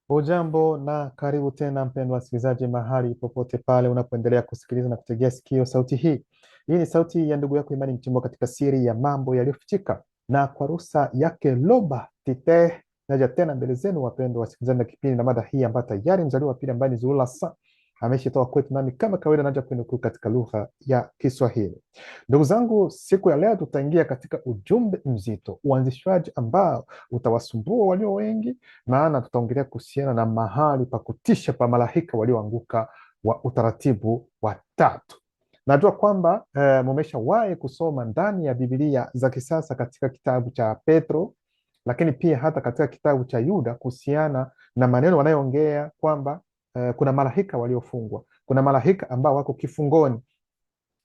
Hujambo na karibu tena mpendwa msikilizaji, mahali popote pale unapoendelea kusikiliza na kutegea sikio sauti hii. Hii ni sauti ya ndugu yako Imani Mchimbo katika siri ya mambo yaliyofichika, na kwa ruhusa yake Loba Tite naja tena mbele zenu wapendwa wasikilizaji, na kipindi na mada hii ambayo tayari mzaliwa wa pili ambaye ni Zulula Sa ameshatoka kwetu, nami kama kawaida naja kuinukuu katika lugha ya Kiswahili. Ndugu zangu, siku ya leo tutaingia katika ujumbe mzito, uanzishwaji ambao utawasumbua walio wengi, maana tutaongelea kuhusiana na mahali pa kutisha pa malaika walioanguka wa utaratibu wa tatu. Najua kwamba mumeshawahi kusoma ndani ya Biblia za kisasa katika kitabu cha Petro, lakini pia hata katika kitabu cha Yuda kuhusiana na maneno wanayoongea kwamba kuna malaika waliofungwa, kuna malaika ambao wako kifungoni.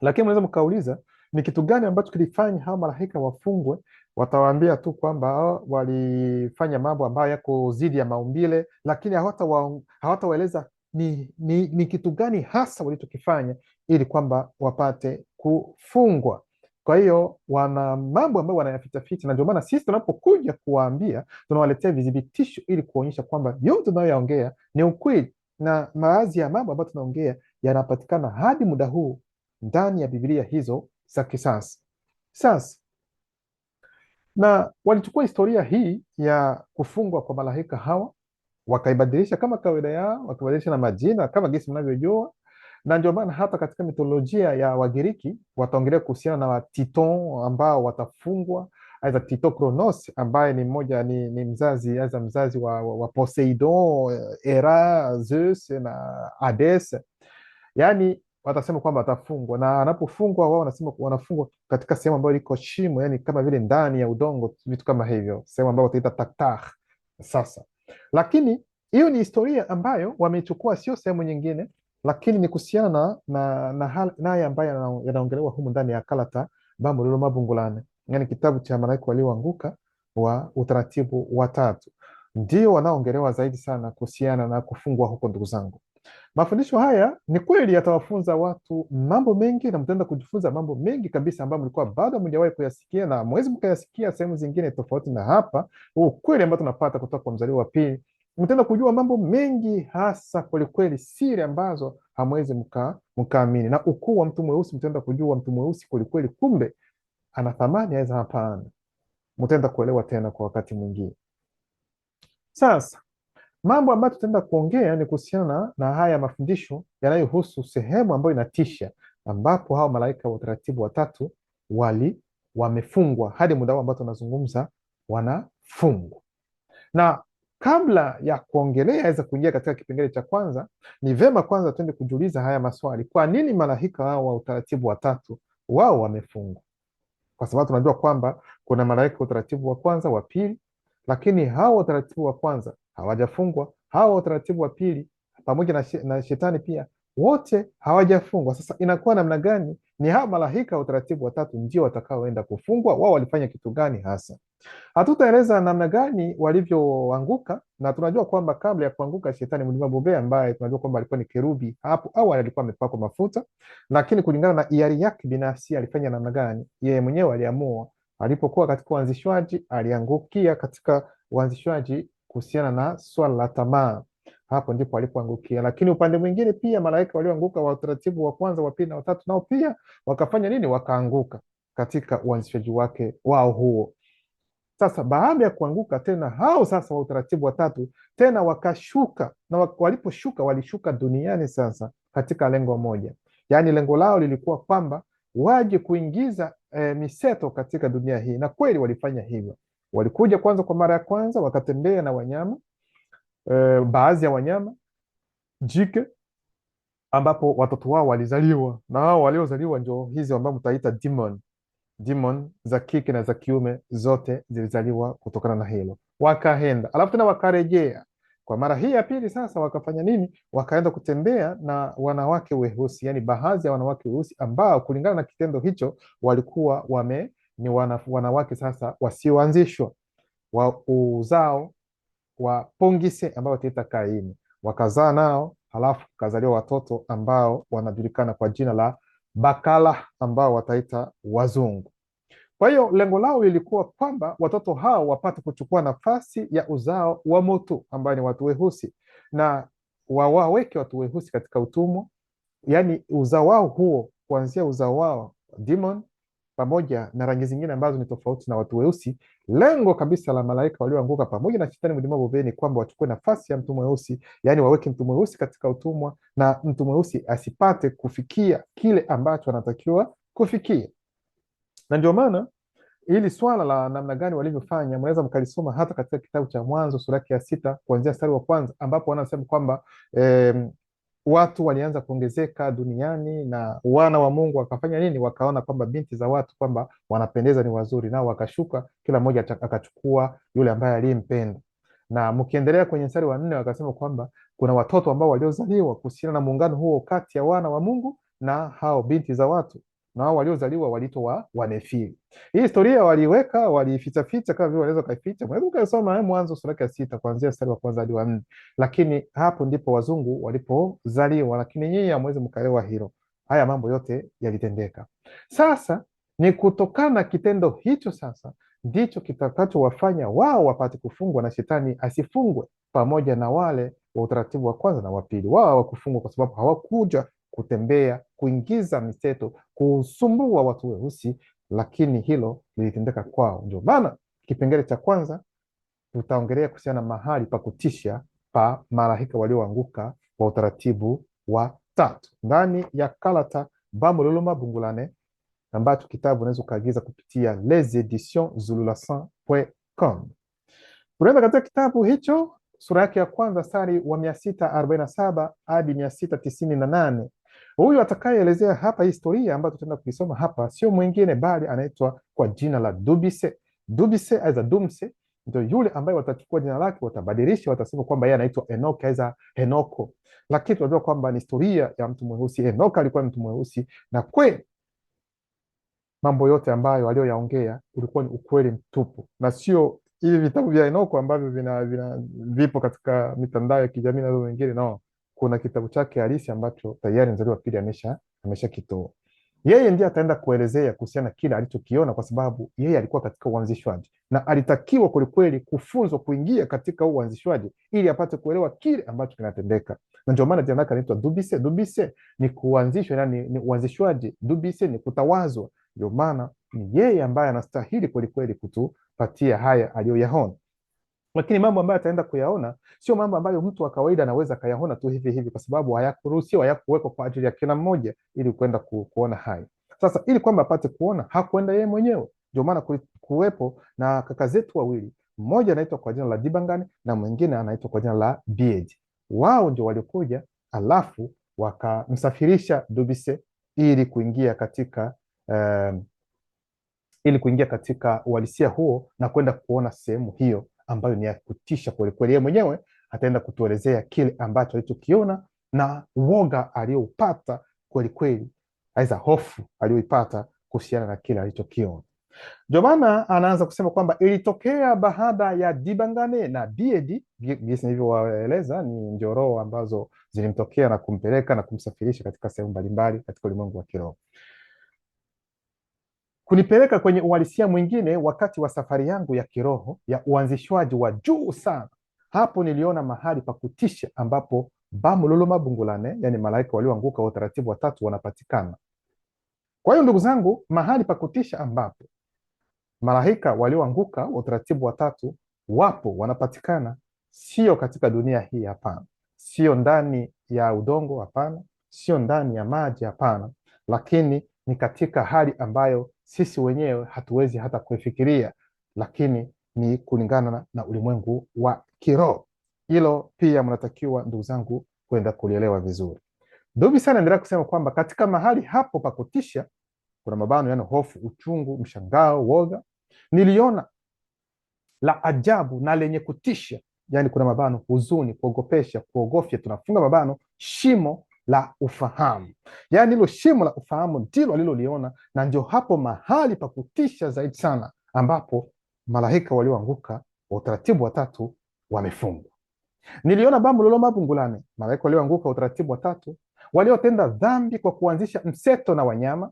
Lakini mnaweza mkauliza ni kitu gani ambacho kilifanya hawa malaika wafungwe? Watawaambia tu kwamba walifanya mambo ambayo yako zidi ya maumbile, lakini hawatawaeleza ni kitu gani hasa walichokifanya ili kwamba wapate kufungwa. Kwa hiyo wana mambo ambayo wanayafitaficha, na ndio maana sisi tunapokuja kuwaambia tunawaletea vidhibitisho ili kuonyesha kwamba yote tunayoyaongea ni ukweli, na baadhi ya mambo ambayo tunaongea yanapatikana hadi muda huu ndani ya Biblia hizo za kisasa. Sasa na walichukua historia hii ya kufungwa kwa malaika hawa, wakaibadilisha kama kawaida yao, wakabadilisha na majina kama jinsi mnavyojua, na ndio maana hata katika mitolojia ya Wagiriki wataongelea kuhusiana na Watiton ambao watafungwa, aidha Tito Kronos ambaye ni mmoja ni mzazi aidha mzazi wa Poseidon, Hera, Zeus na Hades. Yani watasema kwamba atafungwa, na anapofungwa wao wanasema wanafungwa katika sehemu ambayo liko shimo, yani kama vile ndani ya udongo, vitu kama hivyo, sehemu ambayo wataita taktar. Sasa lakini hiyo ni historia ambayo wameichukua, sio sehemu nyingine, lakini ni kuhusiana na haya ambayo yanaongelewa humu ndani ya Kalata Bambo Mabungulane, yani kitabu cha malaika walioanguka wa utaratibu wa tatu, ndio wanaongelewa zaidi sana kuhusiana na kufungwa huko. Ndugu zangu, mafundisho haya ni kweli yatawafunza watu mambo mengi, na mtaenda kujifunza mambo mengi kabisa ambayo mlikuwa bado hamjawahi kuyasikia, na mwezi mkayasikia sehemu zingine tofauti na hapa. Ukweli ambao tunapata kutoka kwa mzaliwa wa pili, mtaenda kujua mambo mengi, hasa kwelikweli siri ambazo hamwezi mkaamini, na ukuu wa mtu mweusi. Mtaenda kujua mtu mweusi kwelikweli, kumbe ana thamani aweza hapana. Mtaenda kuelewa tena kwa wakati mwingine. Sasa mambo ambayo tutaenda kuongea ni kuhusiana na haya mafundisho yanayohusu sehemu ambayo inatisha, ambapo hao malaika wa utaratibu watatu wamefungwa hadi muda huu ambao tunazungumza, wanafungwa. Na kabla ya kuongelea aweza kuingia katika kipengele cha kwanza, ni vema kwanza tuende kujiuliza haya maswali: kwa nini malaika hao wa utaratibu watatu wao wamefungwa? Kwa sababu tunajua kwamba kuna malaika wa utaratibu wa kwanza, wa pili, lakini hao utaratibu wa kwanza hawajafungwa. Hao utaratibu wa pili pamoja na shetani pia wote hawajafungwa. Sasa inakuwa namna gani? Ni hao malaika wa utaratibu wa tatu ndio watakaoenda kufungwa? Wao walifanya kitu gani hasa? Hatutaeleza namna gani walivyoanguka, na tunajua kwamba kabla ya kuanguka shetani mlima bobea, ambaye tunajua kwamba alikuwa ni kerubi, hapo awali alikuwa amepakwa mafuta, lakini kulingana na hiari yake binafsi alifanya namna gani? Yeye mwenyewe aliamua. Alipokuwa katika uanzishwaji, aliangukia katika uanzishwaji kuhusiana na swala la tamaa, hapo ndipo alipoangukia. Lakini upande mwingine pia malaika walioanguka wa utaratibu wa kwanza, wa pili na watatu, nao pia wakafanya nini? Wakaanguka katika uanzishwaji wake wao huo. Sasa baada ya kuanguka tena, hao sasa wa utaratibu wa tatu tena wakashuka, na waliposhuka walishuka duniani sasa katika lengo moja, yaani lengo lao lilikuwa kwamba waje kuingiza miseto katika dunia hii, na kweli walifanya hivyo. Walikuja kwanza, kwa mara ya kwanza wakatembea na wanyama, baadhi ya wanyama jike, ambapo watoto wao walizaliwa, na hao waliozaliwa ndio hizi ambao mtaita demon za kike na za kiume, zote zilizaliwa kutokana na hilo. Wakaenda alafu tena wakarejea kwa mara hii ya pili. Sasa wakafanya nini? Wakaenda kutembea na wanawake weusi, yani baadhi ya wanawake weusi ambao kulingana na kitendo hicho walikuwa ni wanawake sasa wasioanzishwa wa uzao wa Pongise ambao wataita Kaini. Wakazaa nao, halafu kazaliwa watoto ambao wanajulikana kwa jina la Bakala ambao wataita wazungu. Kwa hiyo lengo lao lilikuwa kwamba watoto hao wapate kuchukua nafasi ya uzao wa Motu ambayo ni watu weusi, na wawaweke watu weusi katika utumwa, yaani uzao wao huo, kuanzia uzao wao demon pamoja na rangi zingine ambazo ni tofauti na watu weusi. Lengo kabisa la malaika walioanguka pamoja na shetani mlima bobeni kwamba wachukue nafasi ya mtu mweusi, yaani waweke mtu mweusi katika utumwa, na mtu mweusi asipate kufikia kile ambacho anatakiwa kufikia. Na ndio maana hili swala la namna gani walivyofanya mnaweza mkalisoma hata katika kitabu cha Mwanzo sura ya 6 kuanzia mstari wa kwanza, ambapo wanasema kwamba watu walianza kuongezeka duniani na wana wa Mungu wakafanya nini? Wakaona kwamba binti za watu kwamba wanapendeza, ni wazuri, nao wakashuka, kila mmoja akachukua yule ambaye aliyempenda. Na mkiendelea kwenye mstari wa 4 wakasema kwamba kuna watoto ambao waliozaliwa kuhusiana na muungano huo kati ya wana wa Mungu na hao binti za watu, na hao waliozaliwa waliitwa Wanefili. Hii historia waliweka, walifichaficha kama vile wanaweza kaificha. Mnaweza ukasoma Mwanzo sura ya 6 kuanzia mstari wa kwanza hadi wa 4, lakini hapo ndipo wazungu walipozaliwa, lakini nyinyi hamwezi mkaelewa hilo. Haya mambo yote yalitendeka. Sasa ni kutokana na kitendo hicho sasa ndicho kitakachowafanya wao wapate kufungwa na shetani asifungwe pamoja na wale wa utaratibu wa kwanza na wa pili. Wao hawakufungwa kwa sababu hawakuja kutembea, kuingiza miseto, kusumbua watu weusi, lakini hilo lilitendeka kwao. Ndio maana kipengele cha kwanza tutaongelea kuhusiana na mahali pa kutisha pa malaika walioanguka wa utaratibu wa tatu ndani ya Kalata Bamululuma Bungulane, ambacho kitabu unaweza ukaagiza kupitia leseditionsZuluLasan.com. Tunaenda katika kitabu hicho sura yake ya kwanza mstari wa 647 hadi 698. Huyu atakayeelezea hapa historia ambayo tutaenda kuisoma hapa sio mwingine bali anaitwa kwa jina la Dubise. Dubise aiza Dumse ndio yule ambaye watachukua jina lake, watabadilisha, watasema kwamba yeye anaitwa Enoki aiza Henoko, lakini tunajua kwamba ni historia ya mtu mweusi. Enoki alikuwa mtu mweusi, na kweli mambo yote ambayo aliyoyaongea ulikuwa ni ukweli mtupu, na sio hivi vitabu vya Enoko ambavyo vipo katika mitandao ya kijamii na wengine. No, kuna kitabu chake halisi ambacho tayari mzaliwa wa pili ameshakitoa. Yeye ndiye ataenda kuelezea kuhusiana kile alichokiona, kwa sababu yeye alikuwa katika uanzishwaji na alitakiwa kwelikweli kufunzwa kuingia katika uanzishwaji ili apate kuelewa kile ambacho kinatendeka. Na ndio maana jina lake anaitwa Dubise. Dubise ni kuanzishwa, yani ni uanzishwaji. Dubise ni kutawazwa. Ndio maana ni yeye ambaye anastahili kwelikweli kutupatia haya aliyoyaona. Lakini mambo ambayo ataenda kuyaona sio mambo ambayo mtu wa kawaida anaweza kayaona tu hivi hivi, kwa sababu hayakuruhusiwa, hayakuwekwa kwa ajili ya kila mmoja ili kwenda kuona haya. Sasa ili kwamba apate kuona, hakwenda yeye mwenyewe. Ndio maana kuwepo na kaka zetu wawili, mmoja anaitwa kwa jina la Dibangani na mwingine anaitwa kwa jina la Biedi. Wao ndio walikuja, alafu wakamsafirisha Dubise ili kuingia katika uhalisia huo na kwenda kuona sehemu hiyo ambayo ni ya kutisha kwelikweli. Yeye mwenyewe ataenda kutuelezea kile ambacho alichokiona na uoga aliyoupata kwelikweli, aidha hofu aliyoipata kuhusiana na kile alichokiona. Ndio maana anaanza kusema kwamba ilitokea baada ya Dibangane na Biedi, jinsi nilivyowaeleza, ni njoroo ambazo zilimtokea na kumpeleka na kumsafirisha katika sehemu mbalimbali katika ulimwengu wa kiroho, kunipeleka kwenye uhalisia mwingine. Wakati wa safari yangu ya kiroho ya uanzishwaji wa juu sana, hapo niliona mahali pa kutisha ambapo Bamululuma Bungulane, yani malaika walioanguka wa utaratibu wa tatu wanapatikana. Kwa hiyo ndugu zangu, mahali pa kutisha ambapo malaika walioanguka wa utaratibu wa tatu wapo, wanapatikana, sio katika dunia hii, hapana. Sio ndani ya udongo, hapana. Sio ndani ya maji, hapana. Lakini ni katika hali ambayo sisi wenyewe hatuwezi hata kuifikiria, lakini ni kulingana na ulimwengu wa kiroho. Hilo pia mnatakiwa ndugu zangu kwenda kulielewa vizuri. Dubi sana endelea kusema kwamba katika mahali hapo pa kutisha, kuna mabano, yani hofu, uchungu, mshangao, woga, niliona la ajabu na lenye kutisha, yani kuna mabano, huzuni, kuogopesha, kuogofya, tunafunga mabano, shimo la ufahamu. Yani hilo shimo la ufahamu ndilo aliloliona, na ndio hapo mahali pa kutisha zaidi sana ambapo malaika walioanguka wa utaratibu wa tatu wamefungwa. Niliona Bamululuma Bungulane, malaika walioanguka wa utaratibu wa tatu waliotenda dhambi kwa kuanzisha mseto na wanyama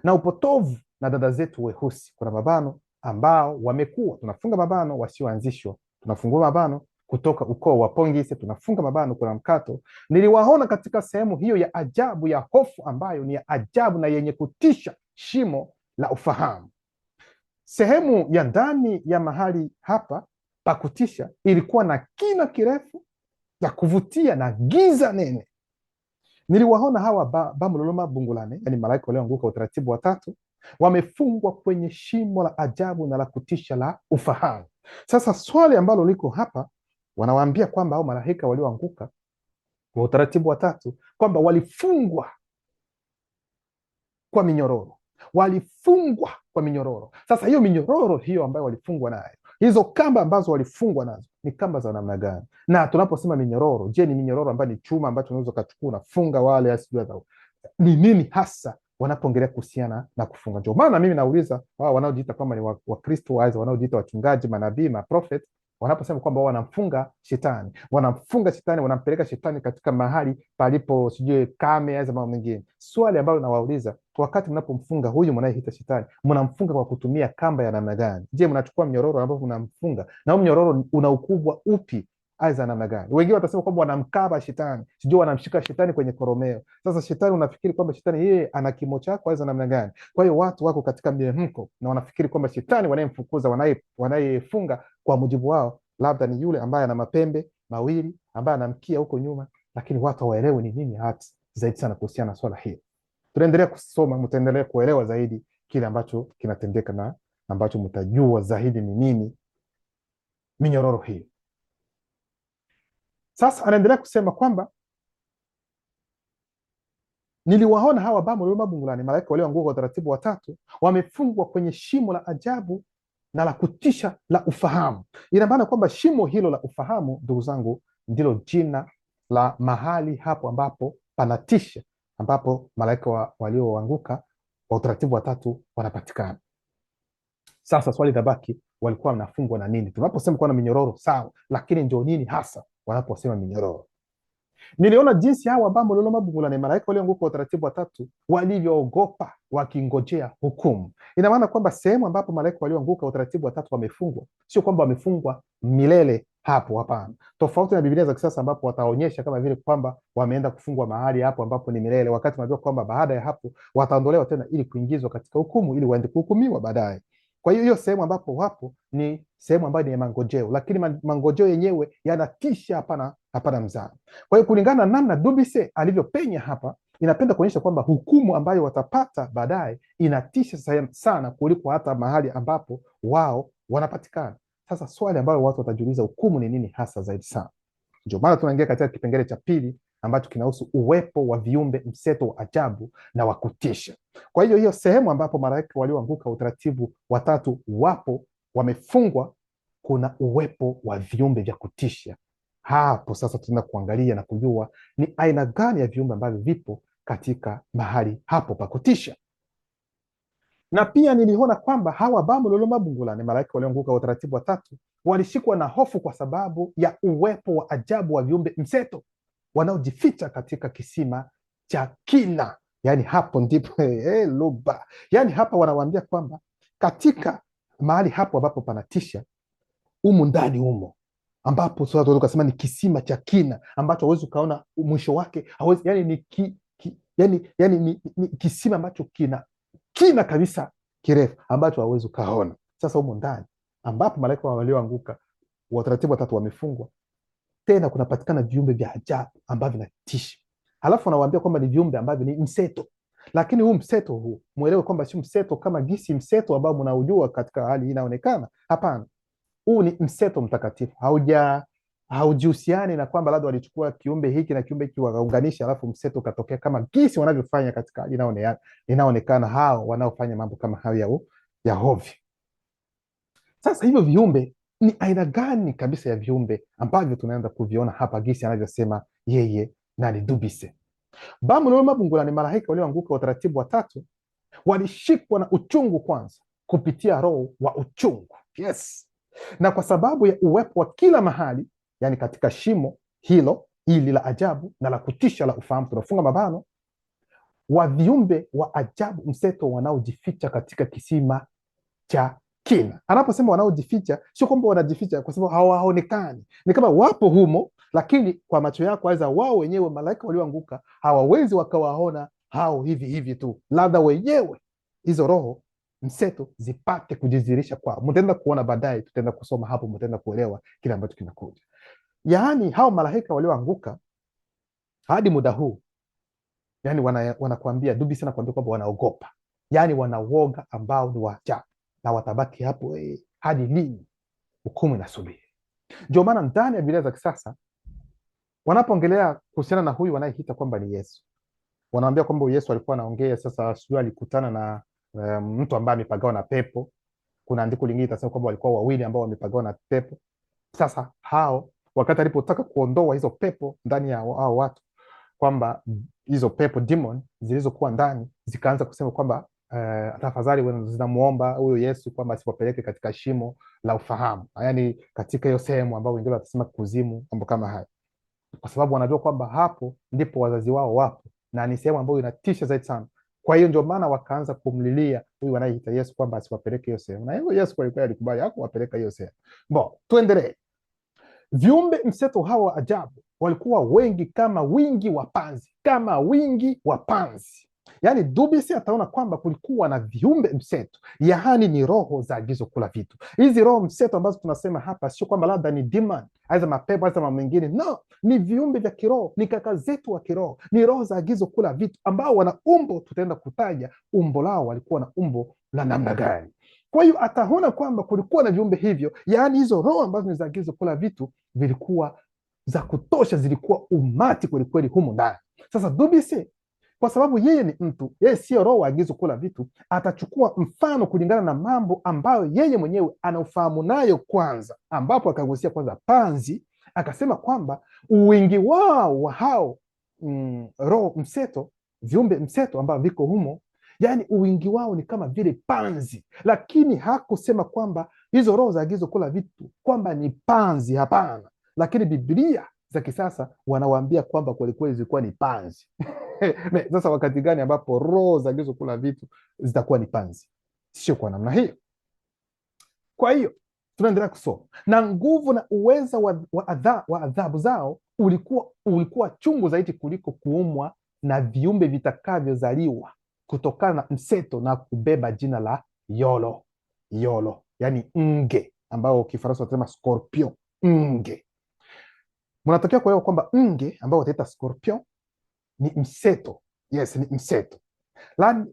na upotovu na dada zetu weusi, kuna mabano ambao wamekuwa, tunafunga mabano wasioanzishwa, tunafungua mabano kutoka ukoo wa Pongise, tunafunga mabano kuna Mkato. Niliwaona katika sehemu hiyo ya ajabu ya hofu ambayo ni ya ajabu na yenye kutisha, shimo la ufahamu. Sehemu ya ndani ya mahali hapa pa kutisha ilikuwa na kina kirefu ya kuvutia na giza nene. Niliwaona hawa bamuloloma bungulane, yani malaika walioanguka utaratibu wa tatu, wamefungwa kwenye shimo la ajabu na la kutisha la ufahamu. Sasa swali ambalo liko hapa, wanawaambia kwamba hao malaika walioanguka wa utaratibu wa tatu kwamba walifungwa kwa minyororo, walifungwa kwa minyororo. Sasa hiyo minyororo hiyo ambayo walifungwa nayo, hizo kamba ambazo walifungwa nazo ni kamba za namna gani? Na tunaposema minyororo, je, ni minyororo ambayo ni chuma ambacho unaweza ukachukua unafunga wale asijua, ni nini hasa wanapoongelea kuhusiana na kufunga? Ndio maana mimi nauliza wao wanaojiita kwamba ni Wakristo wa wanaojiita wachungaji, manabii, maprofet, wanaposema kwamba wanamfunga shetani, wanampeleka shetani katika mahali palipo sijui kame au mambo mengine. Swali ambalo nawauliza, wakati mnapomfunga huyu mnayeita shetani, mnamfunga kwa kutumia kamba ya namna gani? Je, mnachukua mnyororo ambao mnamfunga, na huo mnyororo una ukubwa upi za namna gani? Wengine watasema kwamba wanamkaba shetani, sijui wanamshika shetani kwenye koromeo. Sasa shetani, unafikiri kwamba shetani yeye ana kimo chako za namna gani? Kwa hiyo watu wako katika mihemko na wanafikiri kwamba shetani wanayemfukuza, wanayefunga kwa mujibu wao, labda ni yule ambaye ana mapembe mawili, ambaye anamkia huko nyuma, lakini watu hawaelewi ni nini hata zaidi sana kuhusiana na swala hili. Tunaendelea kusoma, mtaendelea kuelewa zaidi kile ambacho kinatendeka na ambacho mtajua zaidi ni nini minyororo hii. Sasa anaendelea kusema kwamba niliwaona hawa bamuloloma bungulane, malaika walioanguka kwa utaratibu wa tatu, wamefungwa kwenye shimo la ajabu na la kutisha la ufahamu. Ina maana kwamba shimo hilo la ufahamu, ndugu zangu, ndilo jina la mahali hapo ambapo panatisha, ambapo malaika walioanguka kwa utaratibu wa tatu wanapatikana. Sasa swali linabaki, walikuwa wanafungwa na nini? Tunaposema kuwa na minyororo sawa, lakini ndio nini hasa wanaposema minyororo? Niliona jinsi hawa bamuloloma bungulane, malaika walioanguka kwa utaratibu wa tatu, walivyoogopa wakingojea hukumu. Ina maana kwamba sehemu ambapo malaika walioanguka utaratibu wa tatu wamefungwa, sio kwamba wamefungwa milele hapo, hapana. Tofauti na Biblia za kisasa ambapo wataonyesha kama vile kwamba wameenda kufungwa mahali hapo ambapo ni milele, wakati unajua kwamba baada ya hapo wataondolewa tena ili kuingizwa katika hukumu, ili waende kuhukumiwa baadaye. Kwa hiyo hiyo sehemu ambapo wapo ni sehemu ambayo ni ya mangojeo, lakini mangojeo yenyewe yanatisha, hapana mzaa. Kwa hiyo kulingana na namna Dubise alivyopenya hapa, inapenda kuonyesha kwamba hukumu ambayo watapata baadaye inatisha sana kuliko hata mahali ambapo wao wanapatikana. Sasa swali ambayo watu watajiuliza, hukumu ni nini hasa zaidi sana? Ndio maana tunaingia katika kipengele cha pili ambacho kinahusu uwepo wa viumbe mseto wa ajabu na wa kutisha. Kwa hiyo hiyo sehemu ambapo malaika walioanguka utaratibu wa tatu wapo wamefungwa, kuna uwepo wa viumbe vya kutisha. Hapo sasa tunaenda kuangalia na kujua ni aina gani ya viumbe ambavyo vipo katika mahali hapo pa kutisha. Na pia niliona kwamba hawa bamuloloma bungulane, malaika walioanguka utaratibu wa tatu, walishikwa na hofu kwa sababu ya uwepo wa ajabu wa viumbe mseto wanaojificha katika kisima cha kina. Yani hapo ndipo luba. Yani hapa wanawaambia kwamba katika mahali hapo ambapo panatisha, umu ndani umo, ambapo sasa tunaweza kusema ni kisima cha kina ambacho hauwezi ukaona mwisho wake, hauwezi, yani ni kisima ambacho kina kabisa kirefu ambacho hauwezi ukaona. Sasa umo ndani ambapo malaika walioanguka wa utaratibu wa tatu wamefungwa, tena kunapatikana viumbe vya ajabu ambavyo vinatisha. Halafu anawaambia kwamba ni viumbe ambavyo ni mseto, lakini huu mseto huu muelewe kwamba si mseto kama gisi mseto ambao mnaujua katika hali hii inaonekana. Hapana, huu ni mseto mtakatifu, haujihusiani na kwamba labda walichukua kiumbe hiki na kiumbe hiki wakaunganisha alafu mseto ukatokea, kama gisi wanavyofanya katika hali inaonekana hao wanaofanya mambo kama hayo ya hovyo. Sasa hivyo viumbe ni aina gani kabisa ya viumbe ambavyo tunaanza kuviona hapa gisi anavyosema yeye nani Dubise? Bamuloloma bungulane, malaika walioanguka utaratibu wa tatu, walishikwa na uchungu kwanza kupitia roho wa uchungu. Yes. Na kwa sababu ya uwepo wa kila mahali, yani katika shimo hili la ajabu na la kutisha la ufahamu, tunafunga mabano, wa viumbe wa ajabu mseto wanaojificha katika kisima cha kina. Anaposema wanaojificha, sio kwamba wanajificha kwa sababu hawaonekani, ni kama wapo humo, lakini kwa macho yako aidha wao wenyewe malaika walioanguka hawawezi wakawaona hao hivi hivi tu, labda wenyewe hizo roho mseto zipate kujizirisha kwao. Mtaenda kuona baadaye, tutaenda kusoma hapo, mtaenda kuelewa kile ambacho kinakuja. Yaani hao malaika walioanguka hadi muda huu, yani wanakuambia Dubisi anakuambia kwamba wanaogopa, yani wanawoga ambao ni wa ajabu, na watabaki hapo hadi lini? Hukumu inasubiri. Ndio maana ndani ya Biblia za kisasa wanapoongelea kuhusiana na huyu wanayeita kwamba ni Yesu, wanaambia kwamba Yesu alikuwa anaongea sasa, sio alikutana na mtu ambaye amepagawa na pepo. Kuna andiko lingine litasema kwamba walikuwa wawili ambao wamepagawa na pepo. Sasa hao wakati alipotaka kuondoa hizo pepo ndani ya hao watu, kwamba hizo pepo demon zilizokuwa ndani zikaanza kusema kwamba tafadhali zinamuomba huyo Yesu kwamba asipopeleke katika shimo la ufahamu, yaani katika hiyo sehemu ambayo wengine watasema kuzimu, mambo kama haya, kwa sababu wanajua kwamba hapo ndipo wazazi wao wapo na ni sehemu ambayo inatisha zaidi sana. Kwa hiyo ndio maana wakaanza kumlilia huyu anayeita Yesu kwamba asiwapeleke hiyo sehemu, na hiyo Yesu alikuwa alikubali hakuwapeleka hiyo sehemu. Tuendelee. Viumbe mseto hawa ajabu walikuwa wengi kama wingi wa panzi, kama wingi wa panzi. Yaani Dubisi ataona kwamba kulikuwa na viumbe mseto, yaani ni roho za agizo kula vitu. Hizi roho mseto ambazo tunasema hapa sio kwamba labda ni demon, aidha mapepo, aidha mambo mengine, no, ni viumbe vya kiroho, ni kaka zetu wa kiroho, ni roho za agizo kula vitu ambao wana umbo, tutaenda kutaja umbo lao, walikuwa na umbo la namna gani. Kwa hiyo ataona kwamba kulikuwa na viumbe hivyo, yaani hizo roho ambazo ni za agizo kula vitu vilikuwa za kutosha, zilikuwa umati kwelikweli humu ndani. Sasa Dubisi, kwa sababu yeye ni mtu, yeye sio roho agizo kula vitu, atachukua mfano kulingana na mambo ambayo yeye mwenyewe anaufahamu nayo kwanza, ambapo akagusia kwanza panzi, akasema kwamba uwingi wao wa hao roho mseto, viumbe mseto ambao viko humo, yani uwingi wao ni kama vile panzi, lakini hakusema kwamba hizo roho za agizo kula vitu kwamba ni panzi, hapana. Lakini Biblia za kisasa wanawaambia kwamba kwelikweli zilikuwa ni panzi. Sasa wakati gani ambapo roho za agizo kula vitu zitakuwa ni panzi? Sio kwa namna hiyo. Kwa hiyo tunaendelea kusoma, na nguvu na uweza wa adhabu zao ulikuwa chungu zaidi kuliko kuumwa na viumbe vitakavyozaliwa kutokana na mseto na kubeba jina la yolo, yani nge, ambao Kifaransa watasema scorpion, nge. Mnatakiwa kuelewa kwamba nge ambao wataita scorpion ni mseto. Yes, ni mseto.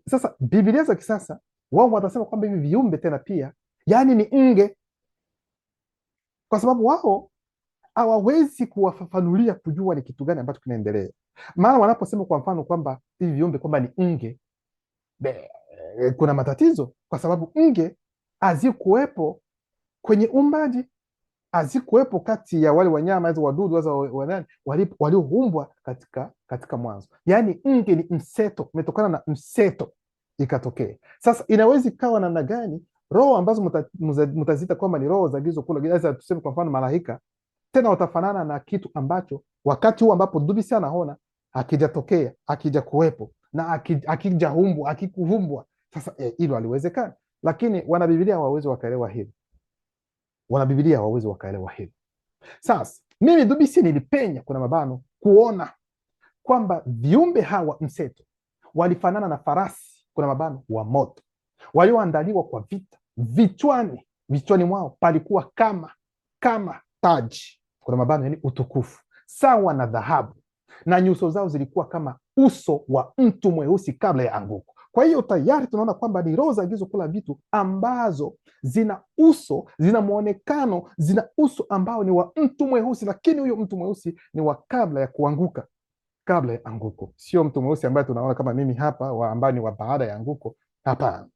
Sasa Biblia za kisasa wao watasema kwamba hivi viumbe tena pia yani ni nge, kwa sababu wao hawawezi kuwafafanulia kujua ni kitu gani ambacho kinaendelea. Maana wanaposema kwa mfano kwamba hivi viumbe kwamba ni nge, kuna matatizo, kwa sababu nge hazikuwepo kwenye umbaji, hazikuwepo kati ya wale wanyama hizo wadudu walioumbwa katika mwanzo. Yaani nge ni mseto, umetokana na mseto ikatokea. Sasa inawezi kawa namna gani roho ambazo mtazita kwamba ni roho za agizo kula, tuseme kwa mfano malaika, tena watafanana na kitu ambacho wakati huu ambapo Dubisi anaona akijatokea, akija kuwepo na akijahumbwa, akikuvumbwa. Sasa hilo haliwezekani, lakini wanabibilia hawawezi wakaelewa hilo. Wanabibilia hawawezi wakaelewa hilo. Sasa mimi Dubisi nilipenya kuna mabano kuona kwamba viumbe hawa mseto walifanana na farasi kuna mabano wa moto walioandaliwa kwa vita. Vichwani mwao palikuwa kama taji kuna mabano, yani utukufu sawa na dhahabu, na nyuso zao zilikuwa kama uso wa mtu mweusi kabla ya anguko. Kwa hiyo tayari tunaona kwamba ni roho za agizo kula vitu ambazo zina uso, zina muonekano, zina uso ambao ni wa mtu mweusi, lakini huyo mtu mweusi ni wa kabla ya kuanguka, kabla ya anguko. Sio mtu mweusi ambaye tunaona kama mimi hapa ambaye ni wa baada ya anguko, hapana.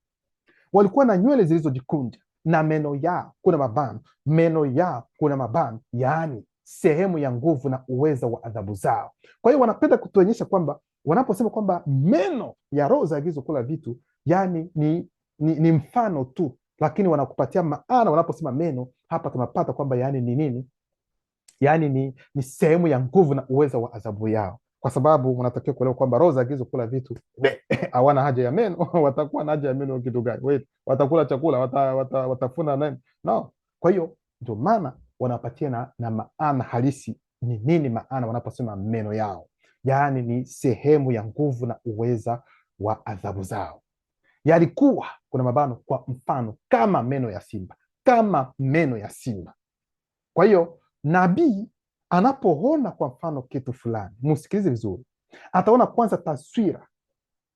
Walikuwa na nywele zilizojikunja na meno yao kuna mabano, yaani sehemu ya nguvu na uweza wa adhabu zao. Kwa hiyo wanapenda kutuonyesha kwamba wanaposema kwamba meno ya roho za agizo kula vitu, yani ni mfano tu, lakini wanakupatia maana. Wanaposema meno hapa tunapata kwamba yani ni nini? Yani ni sehemu ya nguvu na uweza wa adhabu yao. kwa sababu mnatakiwa kuelewa kwamba roho za giza kula vitu hawana haja ya meno. Watakuwa na haja ya meno kitu gani? Wait, watakula chakula, watafuna nini? No. Kwa hiyo ndio maana wanapatia na maana halisi. Ni nini maana wanaposema meno yao? Yaani ni sehemu ya nguvu na uweza wa adhabu zao. Yalikuwa kuna mabano, kwa mfano kama meno ya simba, kama meno ya simba. Kwa hiyo nabii anapoona kwa mfano kitu fulani, msikilize vizuri, ataona kwanza taswira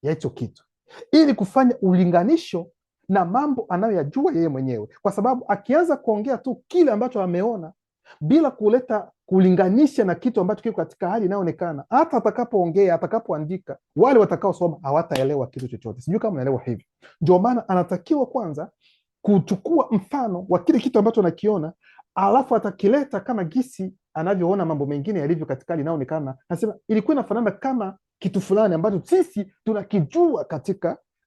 ya hicho kitu ili kufanya ulinganisho na mambo anayoyajua yeye mwenyewe, kwa sababu akianza kuongea tu kile ambacho ameona bila kuleta kulinganisha na kitu ambacho kiko katika hali inayoonekana, hata atakapoongea, atakapoandika, wale watakaosoma hawataelewa kitu chochote. Sijui kama naelewa hivi. Ndio maana anatakiwa kwanza kuchukua mfano wa kile kitu ambacho anakiona, alafu atakileta kama gisi anavyoona mambo mengine yalivyo katika hali inayoonekana. Anasema ilikuwa inafanana kama kitu fulani ambacho sisi tunakijua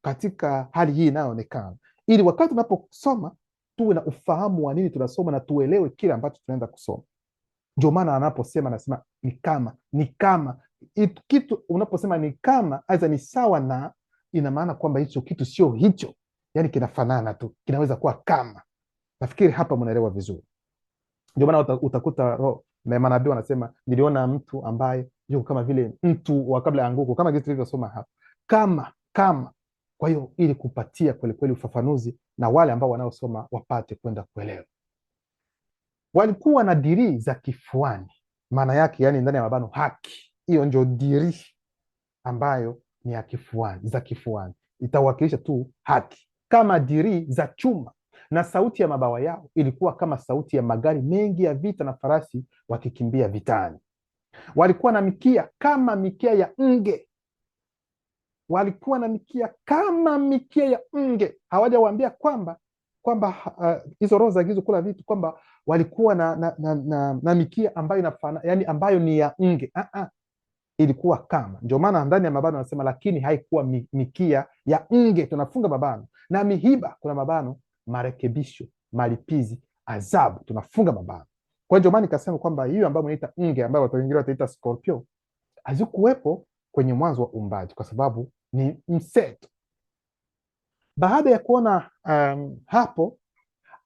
katika hali hii inayoonekana, ili wakati tunaposoma tuwe na ufahamu wa nini tunasoma na tuelewe kile ambacho tunaenda kusoma. Ndio maana anaposema, anasema ni kama kitu. Unaposema ni kama, aidha ni sawa na, ina maana kwamba hicho kitu sio hicho, yani kinafanana tu, kinaweza kuwa kama. Nafikiri hapa mnaelewa vizuri. Ndio maana utakuta manabii wanasema niliona mtu ambaye yuko kama vile mtu wa kabla ya anguko, kama jinsi tulivyosoma hapa, kama. Kwa hiyo ili kupatia kwelikweli ufafanuzi na wale ambao wanaosoma wapate kwenda kuelewa. Walikuwa na dirii za kifuani, maana yake yani ndani ya mabano haki. Hiyo ndio dirii ambayo ni ya kifuani, za kifuani, itawakilisha tu haki, kama dirii za chuma, na sauti ya mabawa yao ilikuwa kama sauti ya magari mengi ya vita na farasi wakikimbia vitani. Walikuwa na mikia kama mikia ya nge, walikuwa na mikia kama mikia ya nge. Hawajawaambia kwamba hizo roho za giza kula vitu kwamba walikuwa na mikia ambayo inafana, yani ambayo ni ya nge. Ilikuwa kama. Ndio maana ndani ya mabano anasema lakini haikuwa mikia ya nge, tunafunga mabano, na mihiba, kuna mabano, marekebisho, malipizi, adhabu, tunafunga mabano. Kwa hiyo ndio maana nikasema kwamba hiyo ambayo mnaita nge, ambayo watu wengine wataita scorpio, hazikuwepo kwenye mwanzo wa uumbaji, kwa sababu ni mseto. Baada ya kuona hapo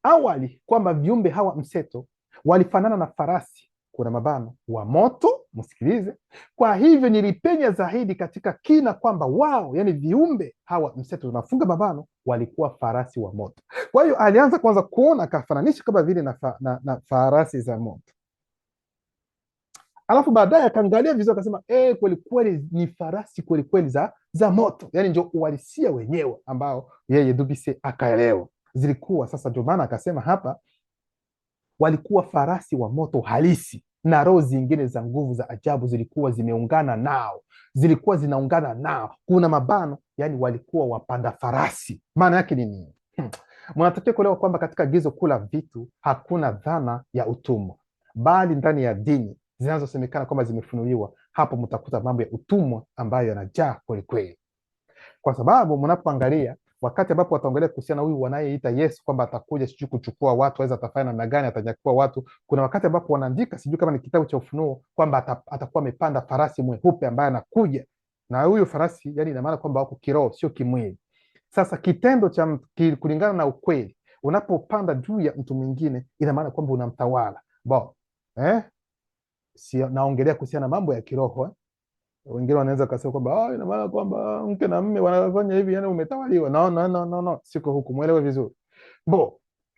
awali kwamba viumbe hawa mseto walifanana na farasi, kuna mabano, wa moto, msikilize. Kwa hivyo nilipenya zaidi katika kina kwamba wao, yani viumbe hawa mseto, tunafunga mabano, walikuwa farasi wa moto. Kwa hiyo alianza kwanza kuona, akafananisha kama vile na farasi za moto, alafu baadaye akaangalia vizuri, akasema kwelikweli ni farasi kwelikweli za moto, yani ndio uhalisia wenyewe ambao yeye Dubise akaelewa zilikuwa. Sasa ndio maana akasema hapa walikuwa farasi wa moto halisi, na roho zingine za nguvu za ajabu zilikuwa zimeungana nao, zilikuwa zinaungana nao, kuna mabano, yani walikuwa wapanda farasi. Maana yake ni nini? Mnatakiwa kuelewa kwamba katika gizo kula vitu hakuna dhana ya utumwa, bali ndani ya dini zinazosemekana kwamba zimefunuliwa, hapo mtakuta mambo ya utumwa ambayo yanajaa kwelikweli. Kwa sababu mnapoangalia wakati ambapo wataongelea kuhusiana huyu wanayeita Yesu kwamba atakuja sijui kuchukua watu, aweza atafanya namna gani, atanyakua watu, kuna wakati ambapo wanaandika, sijui kama ni kitabu cha Ufunuo, kwamba atakuwa amepanda farasi mweupe ambaye anakuja, na huyu farasi yani ina maana kwamba wako kiroho, sio kimwili. Sasa kitendo cha kulingana na ukweli, unapopanda juu ya mtu mwingine, ina maana kwamba unamtawala. Naongelea kuhusiana na mambo ya kiroho. Wengine wanaweza kusema kwamba ina maana kwamba mke na mume wanafanya hivi, yani umetawaliwa. No, siko huku, muelewe vizuri.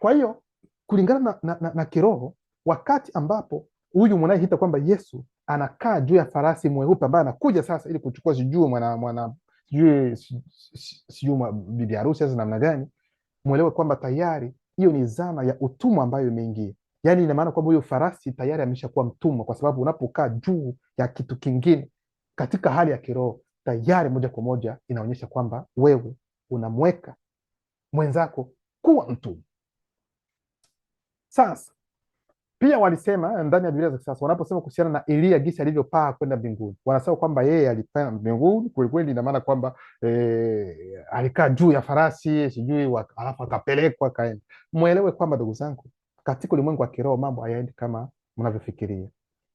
Kwa hiyo kulingana na kiroho, wakati ambapo huyu mnayeita kwamba Yesu anakaa juu ya farasi mweupe ambaye anakuja sasa ili kuchukua sijui sijui bibi harusi sasa namna gani, muelewe kwamba tayari hiyo ni zana ya utumwa ambayo imeingia. Yani ina maana kwamba huyo farasi tayari ameshakuwa mtumwa, kwa sababu unapokaa juu ya kitu kingine katika hali ya kiroho, tayari moja kwa moja inaonyesha kwamba wewe unamweka mwenzako kuwa mtumwa. Sasa pia walisema ndani ya Biblia za kisasa, wanaposema kuhusiana na Elia gisi alivyopaa kwenda mbinguni, wanasema kwamba yeye alipaa mbinguni kwelikweli, ina maana kwamba alikaa juu ya farasi sijui, alafu akapelekwa kaenda. Mwelewe kwamba ndugu zangu, katika ulimwengu wa kiroho mambo hayaendi kama mnavyofikiria,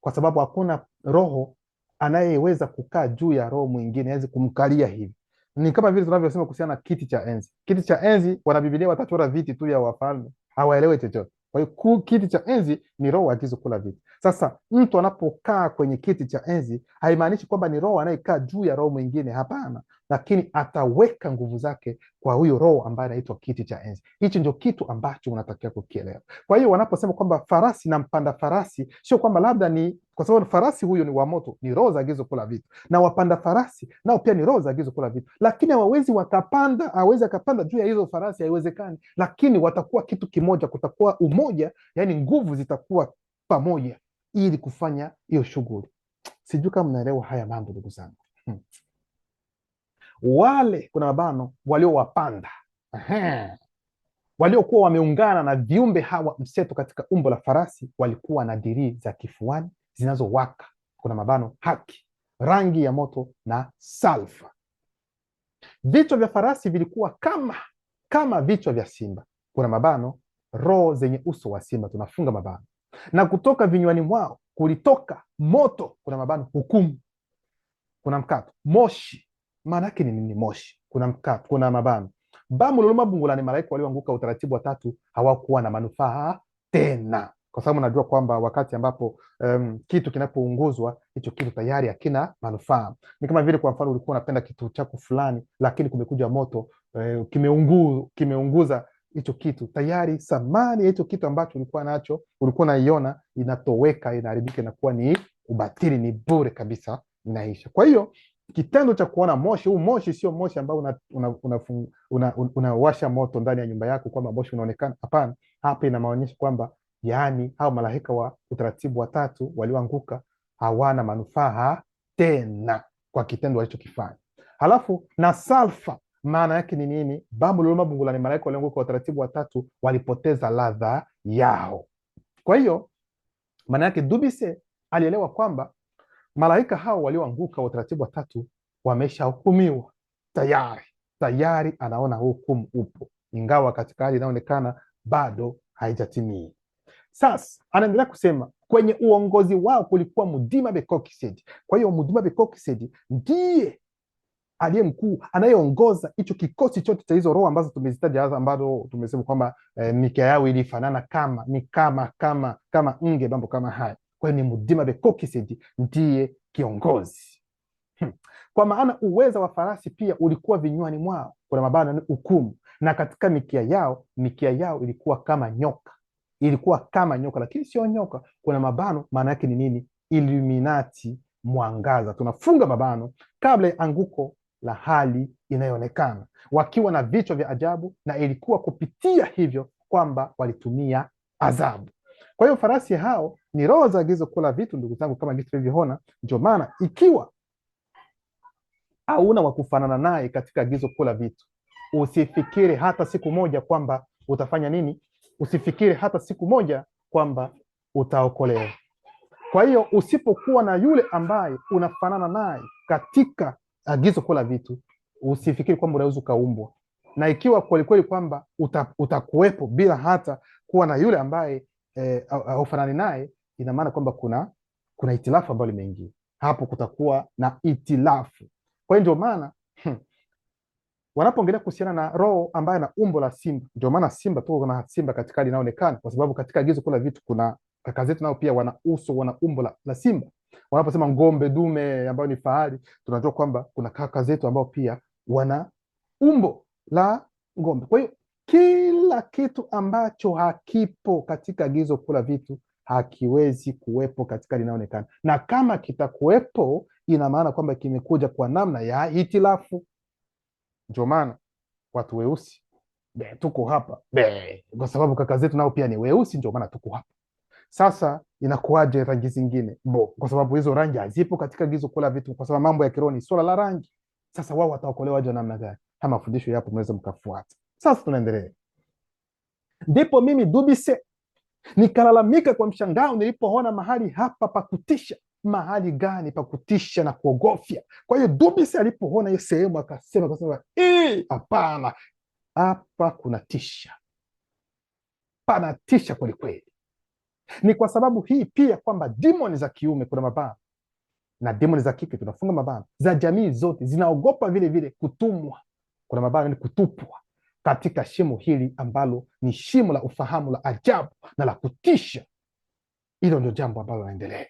kwa sababu hakuna roho anayeweza kukaa juu ya roho mwingine, aweze kumkalia hivi. Ni kama vile tunavyosema kuhusiana na kiti cha enzi. Kiti cha enzi, wanabibilia watachora viti tu vya wafalme, hawaelewe chochote. Kwa hiyo kiti cha enzi ni roho agizo kula viti. Sasa mtu anapokaa kwenye kiti cha enzi haimaanishi kwamba ni roho anayekaa juu ya roho mwingine, hapana, lakini ataweka nguvu zake kwa huyo roho ambaye anaitwa kiti cha enzi. Hichi ndio kitu ambacho unatakiwa kukielewa. Kwa hiyo wanaposema kwamba farasi na mpanda farasi, sio kwamba labda ni kwa sababu farasi huyo ni wa moto, ni roho za agizo kula vitu, na wapanda farasi nao pia ni roho za agizo kula vitu, lakini hawawezi wakapanda, hawezi akapanda juu ya hizo farasi, haiwezekani. Lakini watakuwa kitu kimoja, kutakuwa umoja, yani nguvu zitakuwa pamoja ili kufanya hiyo shughuli. Sijui kama mnaelewa haya mambo, ndugu zangu. Wale kuna mabano waliowapanda, waliokuwa wameungana na viumbe hawa mseto katika umbo la farasi, walikuwa na dirii za kifuani zinazowaka, kuna mabano haki, rangi ya moto na salfa. Vichwa vya farasi vilikuwa kama vichwa vya simba, kuna mabano roho zenye uso wa simba, tunafunga mabano, na kutoka vinywani mwao kulitoka moto, kuna mabano hukumu, kuna mkato, moshi. Maana yake ni nini moshi? Kuna mkato, kuna mabano bamululuma bungulani, malaika walioanguka utaratibu wa tatu hawakuwa na manufaa tena, kwa sababu najua kwamba wakati ambapo kitu kinapounguzwa, hicho kitu tayari hakina manufaa. Ni kama vile kwa mfano ulikuwa unapenda kitu chako fulani, lakini kumekuja moto kimeunguza hicho kitu, tayari thamani ya hicho kitu ambacho ulikuwa nacho, ulikuwa unaiona, inatoweka, inaharibika, inakuwa ni ubatili, ni bure kabisa, inaisha. Kwa hiyo kitendo cha kuona moshi, huu moshi sio moshi ambao unawasha moto ndani ya nyumba yako kwamba moshi unaonekana, hapana. Hapa inamaonyesha kwamba yaani hao malaika wa utaratibu wa tatu walioanguka hawana manufaa tena kwa kitendo walichokifanya. Halafu na salfa, maana yake ni nini? Bamululuma bungulani, malaika walioanguka wa utaratibu wa tatu walipoteza ladha yao. Kwa hiyo maana yake Dubise alielewa kwamba malaika hao walioanguka wa utaratibu wa tatu wameshahukumiwa tayari, anaona hukumu upo, ingawa katika hali inaonekana bado haijatimia. Sasa anaendelea kusema kwenye uongozi wao kulikuwa Mudima Bekokisedi. Kwa hiyo Mudima Bekokisedi ndiye aliye mkuu anayeongoza hicho kikosi chote cha hizo roho ambazo tumezitaja, ambazo tumesema kwamba mikia yao ilifanana kama nge, mambo kama haya. Kwa hiyo ni Mudima Bekokisedi ndiye kiongozi. Kwa maana uweza wa farasi pia ulikuwa vinywani mwao, kuna mabano ni hukumu, na katika mikia yao ilikuwa kama nyoka, lakini sio nyoka, kuna mabano, maana yake ni nini? Illuminati, mwangaza. Tunafunga mabano kabla ya anguko la hali inayoonekana, wakiwa na vichwa vya ajabu, na ilikuwa kupitia hivyo kwamba walitumia adhabu. Kwa hiyo farasi hao ni roho za agizo kula vitu, ndugu zangu, kama jinsi tulivyoona. Ndio maana ikiwa hauna wa kufanana naye katika agizo kula vitu, usifikiri hata siku moja kwamba utafanya nini, usifikiri hata siku moja kwamba utaokolewa. Kwa hiyo usipokuwa na yule ambaye unafanana naye katika agizo kula vitu, usifikiri kwamba unaweza ukaumbwa, na ikiwa kweli kwamba utakuwepo bila hata kuwa na yule ambaye haufanani naye, ina maana kwamba kuna itilafu ambayo limeingia hapo, kutakuwa na itilafu. Kwa hiyo ndio maana wanapoongelea kuhusiana na roho ambaye na umbo la simba, ndio maana simba tu, kuna simba katika hali inaonekana, kwa sababu katika agizo kula vitu kuna kaka zetu nao pia wana uso, wana umbo la simba. Wanaposema ngombe dume ambayo ni fahari, tunajua kwamba kuna kaka zetu ambao pia wana umbo la ngombe. Kwa hiyo kila kitu ambacho hakipo katika agizo kula vitu hakiwezi kuwepo katika linaonekana, na kama kitakuwepo ina maana kwamba kimekuja kwa namna ya hitilafu. Ndio maana watu weusi tuko hapa kwa sababu kaka zetu nao pia ni weusi, ndio maana tuko hapa. Sasa inakuwaje rangi zingine? Kwa sababu hizo rangi hazipo katika agizo kula vitu, kwa sababu mambo ya kiroho ni swala la rangi. Sasa wao wataokolewaje namna gani? Haya mafundisho yapo, mnaweza mkafuata. Sasa tunaendelea. Ndipo mimi Dubise nikalalamika kwa mshangao nilipoona mahali hapa pa kutisha. Mahali gani pa kutisha na kuogofya? Kwa hiyo Dubise alipoona hiyo sehemu akasema, hapana, hapa kuna tisha, pana tisha kweli kweli. Ni kwa sababu hii pia kwamba demoni za kiume, kuna mabaya, na demoni za kike tunafunga mabano, za jamii zote zinaogopa vile vile kutumwa, kuna mabano ni kutupwa katika shimo hili ambalo ni shimo la ufahamu la ajabu na la kutisha. Hilo ndio jambo ambalo linaendelea.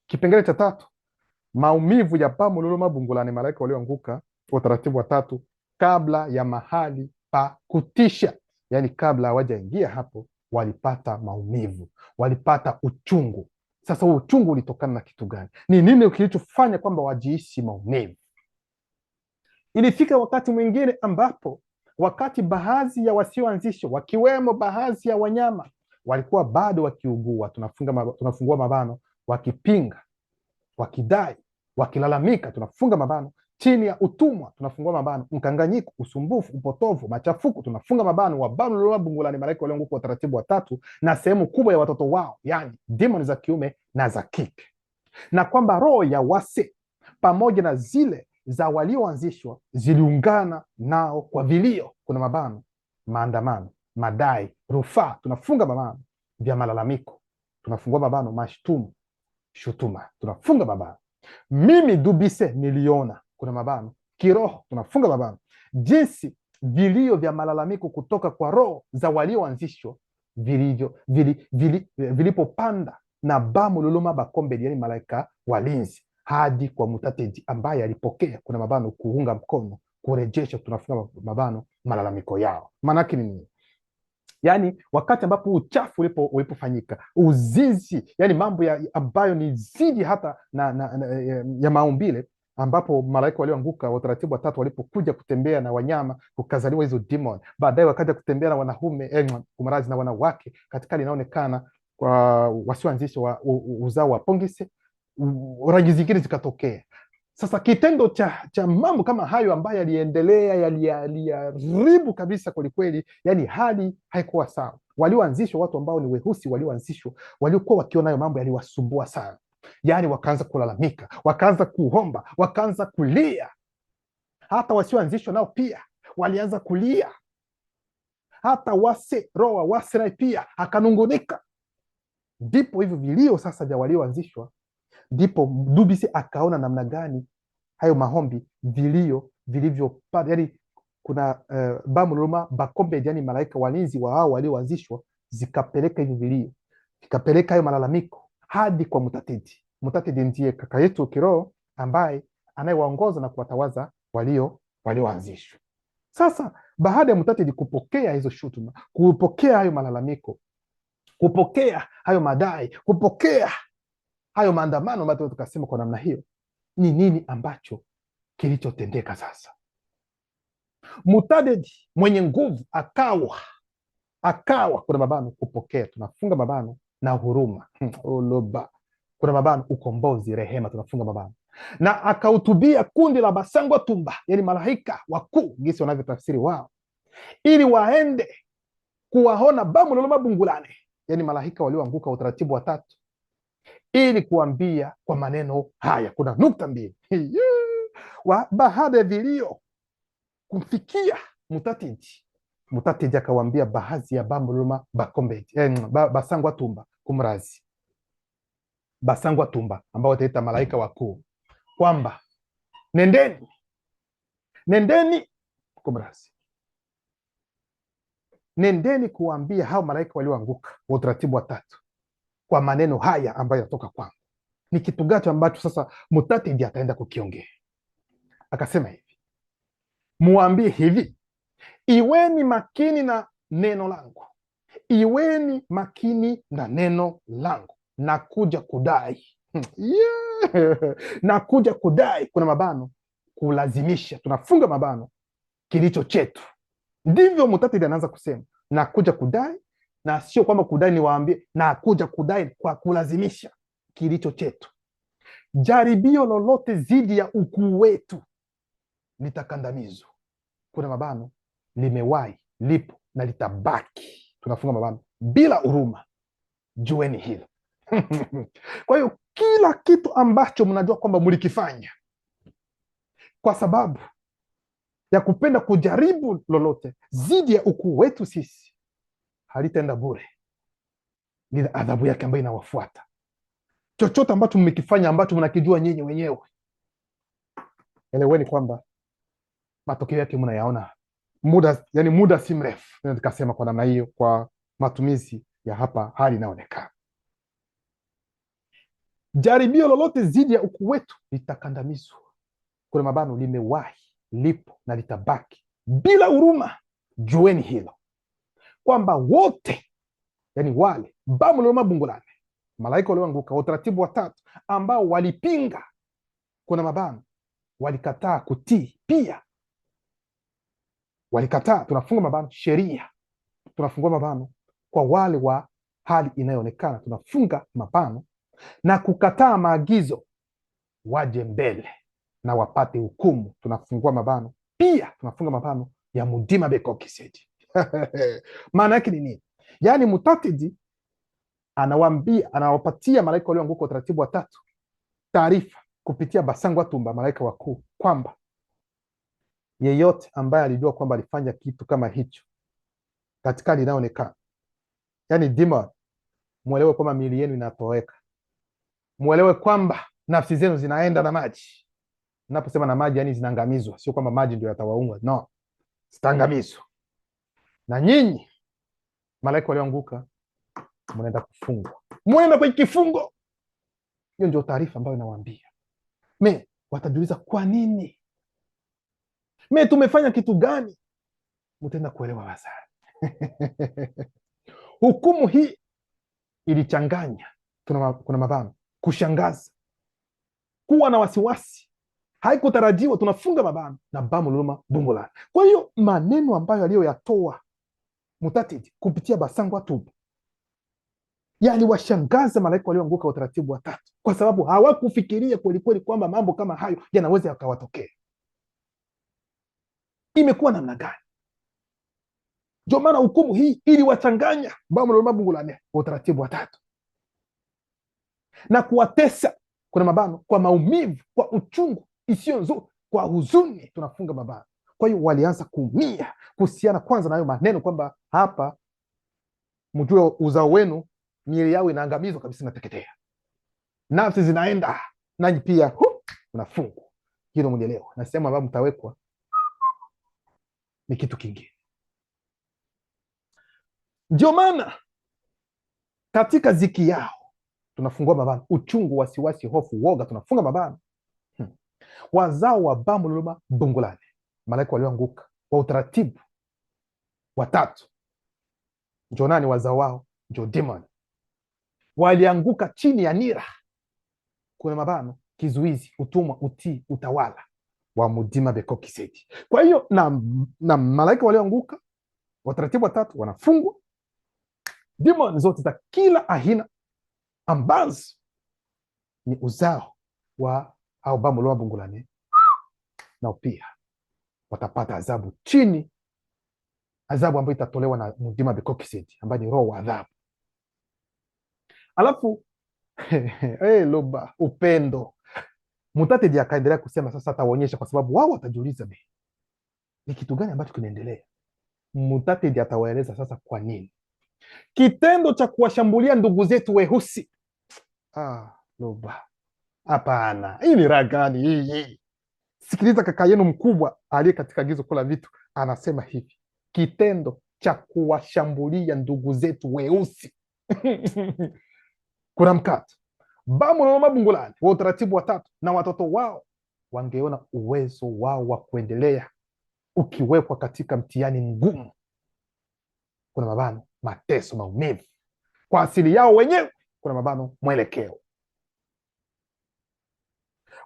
Kipengele cha 3, maumivu ya bamu lolo mabungulani, malaika walioanguka, utaratibu wa 3, kabla ya mahali pa kutisha. Yani kabla hawajaingia hapo walipata maumivu, walipata uchungu. Sasa huo uchungu ulitokana na kitu gani? Ni nini kilichofanya kwamba wajihisi maumivu? Ilifika wakati mwingine ambapo wakati baadhi ya wasioanzishwa wakiwemo baadhi ya wanyama walikuwa bado wakiugua, tunafungua mabano, wakipinga, wakidai, wakilalamika, tunafunga mabano, chini ya utumwa, tunafungua mabano, mkanganyiko, usumbufu, upotovu, machafuko, tunafunga mabano, wabano lolola bungulani, malaika walioanguka, utaratibu wa 3, na sehemu kubwa ya watoto wao, yani demoni za kiume na za kike, na kwamba roho ya wase pamoja na zile za walioanzishwa ziliungana nao kwa vilio, kuna mabano, maandamano, madai, rufaa, tunafunga mabano, vya malalamiko, tunafungua mabano, mashtumu, shutuma, tunafunga mabano. Mimi Dubise niliona, kuna mabano, kiroho, tunafunga mabano. Jinsi vilio vya malalamiko kutoka kwa roho za walioanzishwa vilipopanda na bamu luluma bakombe, yani malaika walinzi, hadi kwa Mutatedi ambaye alipokea, kuna mabano, kuunga mkono, kurejesha, tunafunga mabano, malalamiko yao. Maanake ni nini? Yani wakati ambapo uchafu ulipofanyika, uzizi, yani mambo ambayo ni zidi hata ya maumbile, ambapo malaika walioanguka wa utaratibu wa 3 walipokuja kutembea na wanyama, kukazaliwa hizo demon, baadaye wakaja kutembea na wanaume kumarazi na wanawake, katika linaonekana kwa wasioanzisha wa uzao wa Pongise, rangi zingine zikatokea. Sasa kitendo cha mambo kama hayo ambayo yaliendelea, yaliharibu kabisa kwelikweli, yani hali haikuwa sawa. Walioanzishwa, watu ambao ni weusi walioanzishwa, waliokuwa wakiona hayo mambo yaliwasumbua sana, yani wakaanza kulalamika, wakaanza kuomba, wakaanza kulia. Hata wasioanzishwa nao pia walianza kulia, hata roho wa wase naye pia akanungunika. Ndipo hivyo vilio sasa vya walioanzishwa, ndipo Dubise akaona namna gani hayo maombi, vilio vilivyopata, yani kuna bamu luma bakombe, yani malaika walinzi wa hao walioanzishwa, zikapeleka hivi vilio, zikapeleka hayo malalamiko hadi kwa Mutatedi. Mutatedi ndiye kaka yetu kiroho ambaye anayewaongoza na kuwatawaza walioanzishwa. Sasa baada ya Mutatedi kupokea hizo shutuma, kupokea hayo malalamiko, kupokea hayo madai, kupokea hayo maandamano ambayo tukasema kwa namna hiyo, ni nini ambacho kilichotendeka sasa? Mutatedi mwenye nguvu akawa kuna mabano kupokea, tunafunga mabano, na huruma oloba, kuna mabano ukombozi, rehema, tunafunga mabano, na akahutubia kundi la basangwa tumba, yani malaika wakuu, gisi wanavyotafsiri wao, ili waende kuwaona bamu lolo mabungulane, yani malaika walioanguka utaratibu wa 3, ili kuambia kwa maneno haya. Kuna nukta 2 baada ya vilio kumfikia Mutatedi akawambia baadhi ya bambuluma bakombe, basangwa tumba, kumrazi basangwa tumba ambao wataita malaika wakuu, kwamba nendeni kumrazi, nendeni kuambia hao malaika walioanguka wa utaratibu wa 3 kwa maneno haya ambayo yanatoka kwangu. Ni kitu gani ambacho sasa Mutatedi ataenda kukiongea? Akasema hivi, muambie hivi, iweni makini na neno langu, iweni makini na neno langu, nakuja kudai nakuja kudai, kuna mabano, kulazimisha, tunafunga mabano, kilicho chetu. Ndivyo Mutatedi anaanza kusema, nakuja kudai, na sio kwamba kudai ni waambie, nakuja kudai kwa kulazimisha, kilicho chetu. Jaribio lolote zidi ya ukuu wetu litakandamizwa, kuna mabano, limewahi, lipo na litabaki, tunafunga mabano, bila huruma. Jueni hilo. Kwa hiyo kila kitu ambacho mnajua kwamba mlikifanya kwa sababu ya kupenda kujaribu lolote zidi ya ukuu wetu sisi, halitaenda bure, lina adhabu yake ambayo inawafuata. chochote ambacho mmekifanya ambacho mnakijua nyinyi wenyewe, eleweni kwamba matokeo yake mnayaona muda si mrefu. Naweza nikasema kwa namna hiyo, kwa matumizi ya hapa hali inaonekana. Jaribio lolote dhidi ya ukuu wetu litakandamizwa, kuna mabano, limewahi, lipo na litabaki bila huruma. Jueni hilo kwamba wote, yani wale bamuloma bungulane, malaika walioanguka, utaratibu wa tatu, ambao walipinga, kuna mabano, walikataa kutii pia, walikataa, tunafunga mabano, sheria, tunafungua mabano kwa wale wa hali inayoonekana, tunafunga mabano na kukataa maagizo, waje mbele na wapate hukumu, tunafungua mabano pia, tunafunga mabano ya Mudima Beko Kisedi. Maana yake ni nini? Yaani Mutatidi anawapatia malaika walioanguka utaratibu wa tatu taarifa kupitia Basangwa Tumba, malaika wakuu, kwamba yeyote ambaye alijua kwamba alifanya kitu kama hicho katika hali inayoonekana, yani demon, mwelewe kwamba miili yenu inatoweka, mwelewe kwamba nafsi zenu zinaenda na maji. Naposema na maji, yani zinaangamizwa, sio kwamba maji ndio yatawaunga, no, zitaangamizwa. Na nyinyi malaika walioanguka mnaenda kufungwa, mnaenda kwenye kifungo. Hiyo ndio taarifa ambayo inawaambia. Watajiuliza kwa nini? Tumefanya kitu gani? Mtaenda kuelewa wazari. Hukumu hii ilichanganya, kuna mabano, kushangaza, kuwa na wasiwasi, haikutarajiwa, tunafunga mabano na bamuluma bungulani. Kwa hiyo maneno ambayo aliyoyatoa Mutatidi kupitia Basangwa Tumba yaliwashangaza malaika walioanguka utaratibu wa tatu, kwa sababu hawakufikiria kwelikweli kwamba mambo kama hayo yanaweza yakawatokea. Imekuwa namna gani? Ndio maana hukumu hii iliwachanganya bamuluma bungulani wa utaratibu wa tatu na kuwatesa, kuna mabano, kwa maumivu, kwa uchungu isiyo nzuri, kwa huzuni, tunafunga mabano. Kwa hiyo walianza kuumia kuhusiana kwanza na hayo maneno kwamba hapa mjue uzao wenu miili yao inaangamizwa kabisa, inateketea, nafsi zinaenda, nanyi pia unafungwa. Hilo mnielewa, na sehemu ambayo mtawekwa ni kitu kingine. Ndio maana katika ziki yao tunafungua mabano, uchungu, wasiwasi, hofu, woga, tunafunga mabano. Wazao wa bamuluma bungulani, malaika walioanguka wa utaratibu wa tatu, ndio nani wazao wao? Ndio demon, walianguka chini ya nira, kuna mabano, kizuizi, utumwa, utii, utawala wa Mudima Beko Kisedi. Kwa hiyo na malaika walioanguka wa utaratibu wa tatu wanafungwa, demon zote za kila aina ambazo ni uzao wa au bamuloma bungulani, nao pia watapata adhabu chini, adhabu ambayo itatolewa na Mudima Beko Kisedi, ambaye ni roho wa adhabu. Alafu loba upendo, Mutatidi akaendelea kusema sasa atawaonyesha, kwa sababu wao watajiuliza ni kitu gani ambacho kinaendelea. Mutatidi atawaeleza sasa kwa nini kitendo cha kuwashambulia ndugu zetu weusi. Loba, hapana, hii ni raha gani hii? Sikiliza, kaka yenu mkubwa aliye katika agizo kula vitu anasema hivi, kitendo cha kuwashambulia ndugu zetu weusi. Kuna mkato bamuloma bungulani wa utaratibu wa tatu na watoto wao wangeona uwezo wao wa kuendelea ukiwekwa katika mtihani mgumu, kuna mabano, mateso, maumivu kwa asili yao wenyewe, kuna mabano, mwelekeo.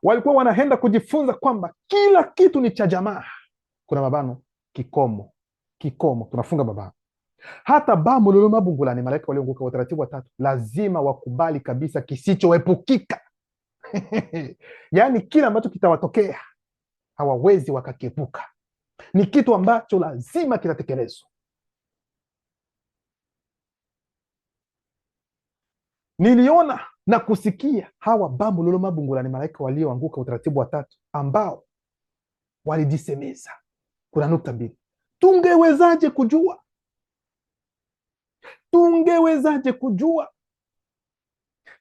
Walikuwa wanaenda kujifunza kwamba kila kitu ni cha jamaa, kuna mabano, kikomo, tunafunga mabano. Hata bamuloma bungulani, malaika walioanguka wa utaratibu wa tatu, lazima wakubali kabisa kisichoepukika. Yaani kila ambacho kitawatokea hawawezi wakakiepuka, ni kitu ambacho lazima kitatekelezwa. Niliona na kusikia hawa bamuloma bungulani, malaika walioanguka utaratibu wa tatu, ambao walijisemeza, kuna nukta mbili, tungewezaje kujua?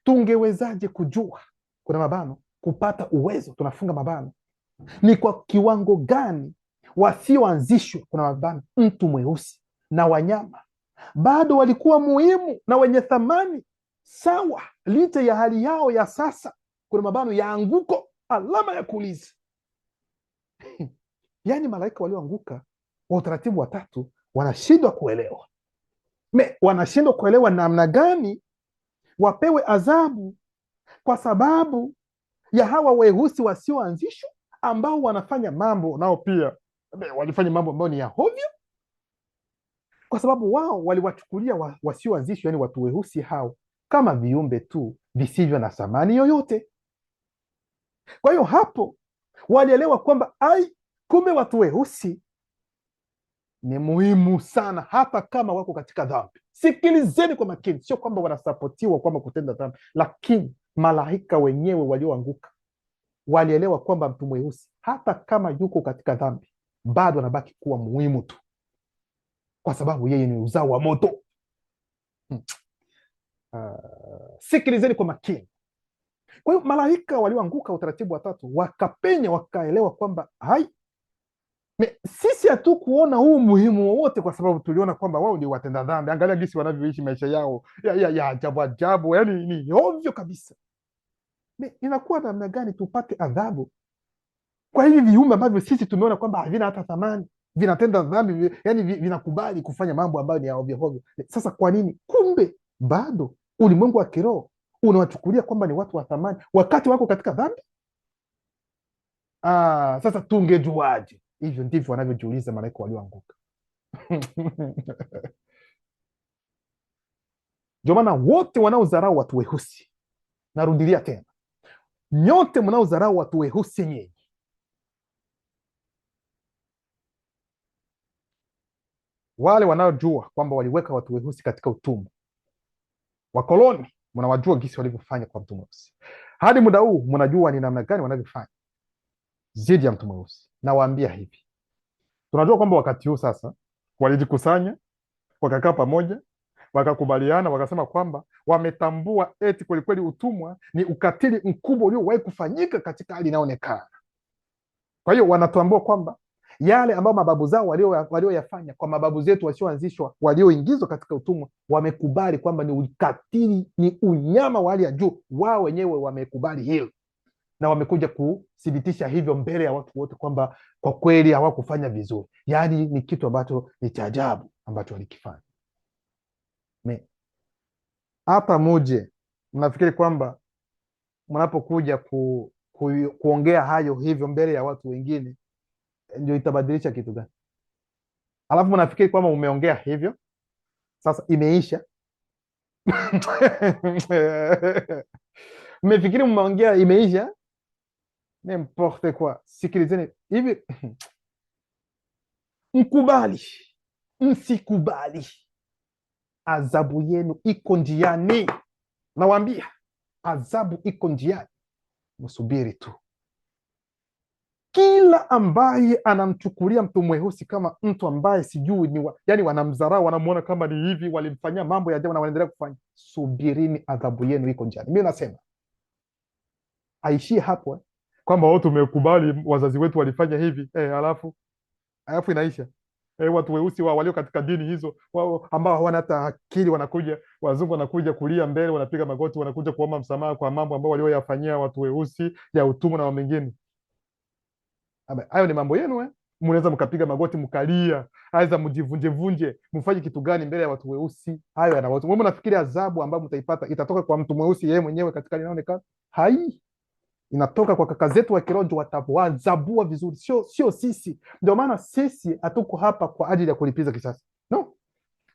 tungewezaje kujua, kuna mabano, kupata uwezo, tunafunga mabano, ni kwa kiwango gani wasioanzishwa, kuna mabano, mtu mweusi na wanyama bado walikuwa muhimu na wenye thamani sawa, licha ya hali yao ya sasa, kuna mabano ya anguko, alama ya kuuliza. Yaani malaika walioanguka wa utaratibu wa tatu wanashindwa kuelewa, wanashindwa kuelewa namna gani wapewe adhabu kwa sababu ya hawa weusi wasioanzishwa ambao wanafanya mambo nao pia walifanya mambo ambayo ni ya hovyo, kwa sababu wao waliwachukulia wasioanzishwa, yani watu weusi hao, kama viumbe tu visivyo na thamani yoyote. Kwa hiyo hapo walielewa kwamba kumbe watu weusi ni muhimu sana, hata kama wako katika dhambi. Sikilizeni kwa makini, sio kwamba wanasapotiwa kwamba kutenda dhambi, lakini malaika wenyewe walioanguka walielewa kwamba mtu mweusi hata kama yuko katika dhambi bado anabaki kuwa muhimu tu, kwa sababu yeye ni uzao wa moto. Sikilizeni kwa makini. Kwa hiyo malaika walioanguka utaratibu wa tatu wakapenya, wakaelewa kwamba sisi hatu kuona huu muhimu wowote, kwa sababu tuliona kwamba wao ni watenda dhambi. Angalia jinsi wanavyoishi maisha yao ya ajabu ajabu, yani ni ovyo kabisa. Inakuwa namna gani tupate adhabu kwa hivi viumbe ambavyo sisi tumeona kwamba havina hata thamani, vinatenda dhambi, yani vinakubali kufanya mambo ambayo ni ya ovyo ovyo? Sasa kwa nini kumbe bado ulimwengu wa kiroho unawachukulia kwamba ni watu wa thamani wakati wako katika dhambi? Sasa tungejuaje? Hivyo ndivyo wanavyojiuliza malaika walioanguka. Ndio maana wote wanaodharau watu weusi, narudilia tena, nyote mnaodharau watu weusi nyinyi, wale wanaojua kwamba waliweka watu weusi katika utumwa, wakoloni, mnawajua gisi walivyofanya kwa mtu mweusi. Hadi muda huu mnajua ni namna gani wanavyofanya zidi ya mtu mweusi. Nawaambia hivi, tunajua kwamba wakati huu sasa walijikusanya, wakakaa pamoja, wakakubaliana, wakasema kwamba wametambua eti kwelikweli utumwa ni ukatili mkubwa uliowahi kufanyika katika hali inayoonekana. Kwa hiyo wanatambua kwamba yale ambayo mababu zao walioyafanya kwa mababu zetu wasioanzishwa, walioingizwa katika utumwa, wamekubali kwamba ni ukatili, ni unyama wa hali ya juu. Wao wenyewe wamekubali hilo, na wamekuja kuthibitisha hivyo mbele ya watu wote kwamba kwa kweli hawakufanya vizuri. Yaani ni kitu ambacho ni cha ajabu ambacho walikifanya. Hata muje mnafikiri kwamba mnapokuja kuongea hayo hivyo mbele ya watu wengine ndio itabadilisha kitu gani? Alafu mnafikiri kwamba umeongea hivyo sasa imeisha. Mmefikiri mmeongea imeisha? N'importe quoi. Sikilizeni hivi. Mkubali msikubali, adhabu yenu iko njiani. Nawaambia adhabu iko njiani, msubiri tu. Kila ambaye anamchukulia mtu mweusi kama mtu ambaye sijui yani wanamdharau, wanamuona kama ni hivi, walimfanyia mambo ya ajabu na wanaendelea kufanya, subirini, adhabu yenu iko njiani. Mimi nasema aishie hapo kwamba wao tumekubali wazazi wetu walifanya hivi, alafu inaisha. Watu weusi walio katika dini hizo wao ambao hawana hata akili, wanakuja wazungu, wanakuja kulia mbele, wanapiga magoti, wanakuja kuomba msamaha kwa mambo ambao walioyafanyia watu weusi ya utumwa na mengine. Hayo ni mambo yenu. Mnaweza mkapiga magoti mkalia, aidha mjivunje vunje, mfanye kitu gani mbele ya watu weusi? Hayo yanawahusu. Wewe unafikiri adhabu ambayo mtaipata itatoka kwa mtu mweusi yeye mwenyewe katika linaonekana? Inatoka kwa kaka zetu wa kiroho, watawadhabua vizuri, sio sisi. Ndio maana sisi hatuko hapa kwa ajili ya kulipiza kisasi. No,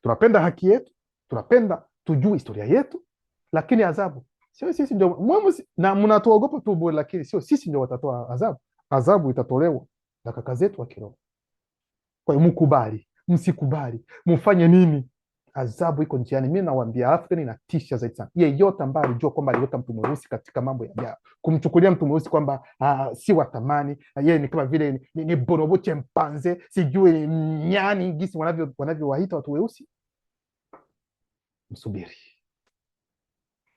tunapenda haki yetu, tunapenda tujue historia yetu, lakini adhabu sio sisi ndio muhimu. Na mnatuogopa tu bure, lakini sio sisi ndio watatoa adhabu. Adhabu itatolewa na kaka zetu wa kiroho. Kwa hiyo mkubali, msikubali, mfanye nini, adhabu iko njiani. Mimi nawaambia, alafu tena inatisha zaidi sana. Yeyote ambaye alijua kwamba aliweka mtu mweusi katika mambo ya ajabu, kumchukulia mtu mweusi kwamba si wa thamani, yeye ni kama vile ni bonobo chempanze, sijui nyani, gisi wanavyowaita watu weusi,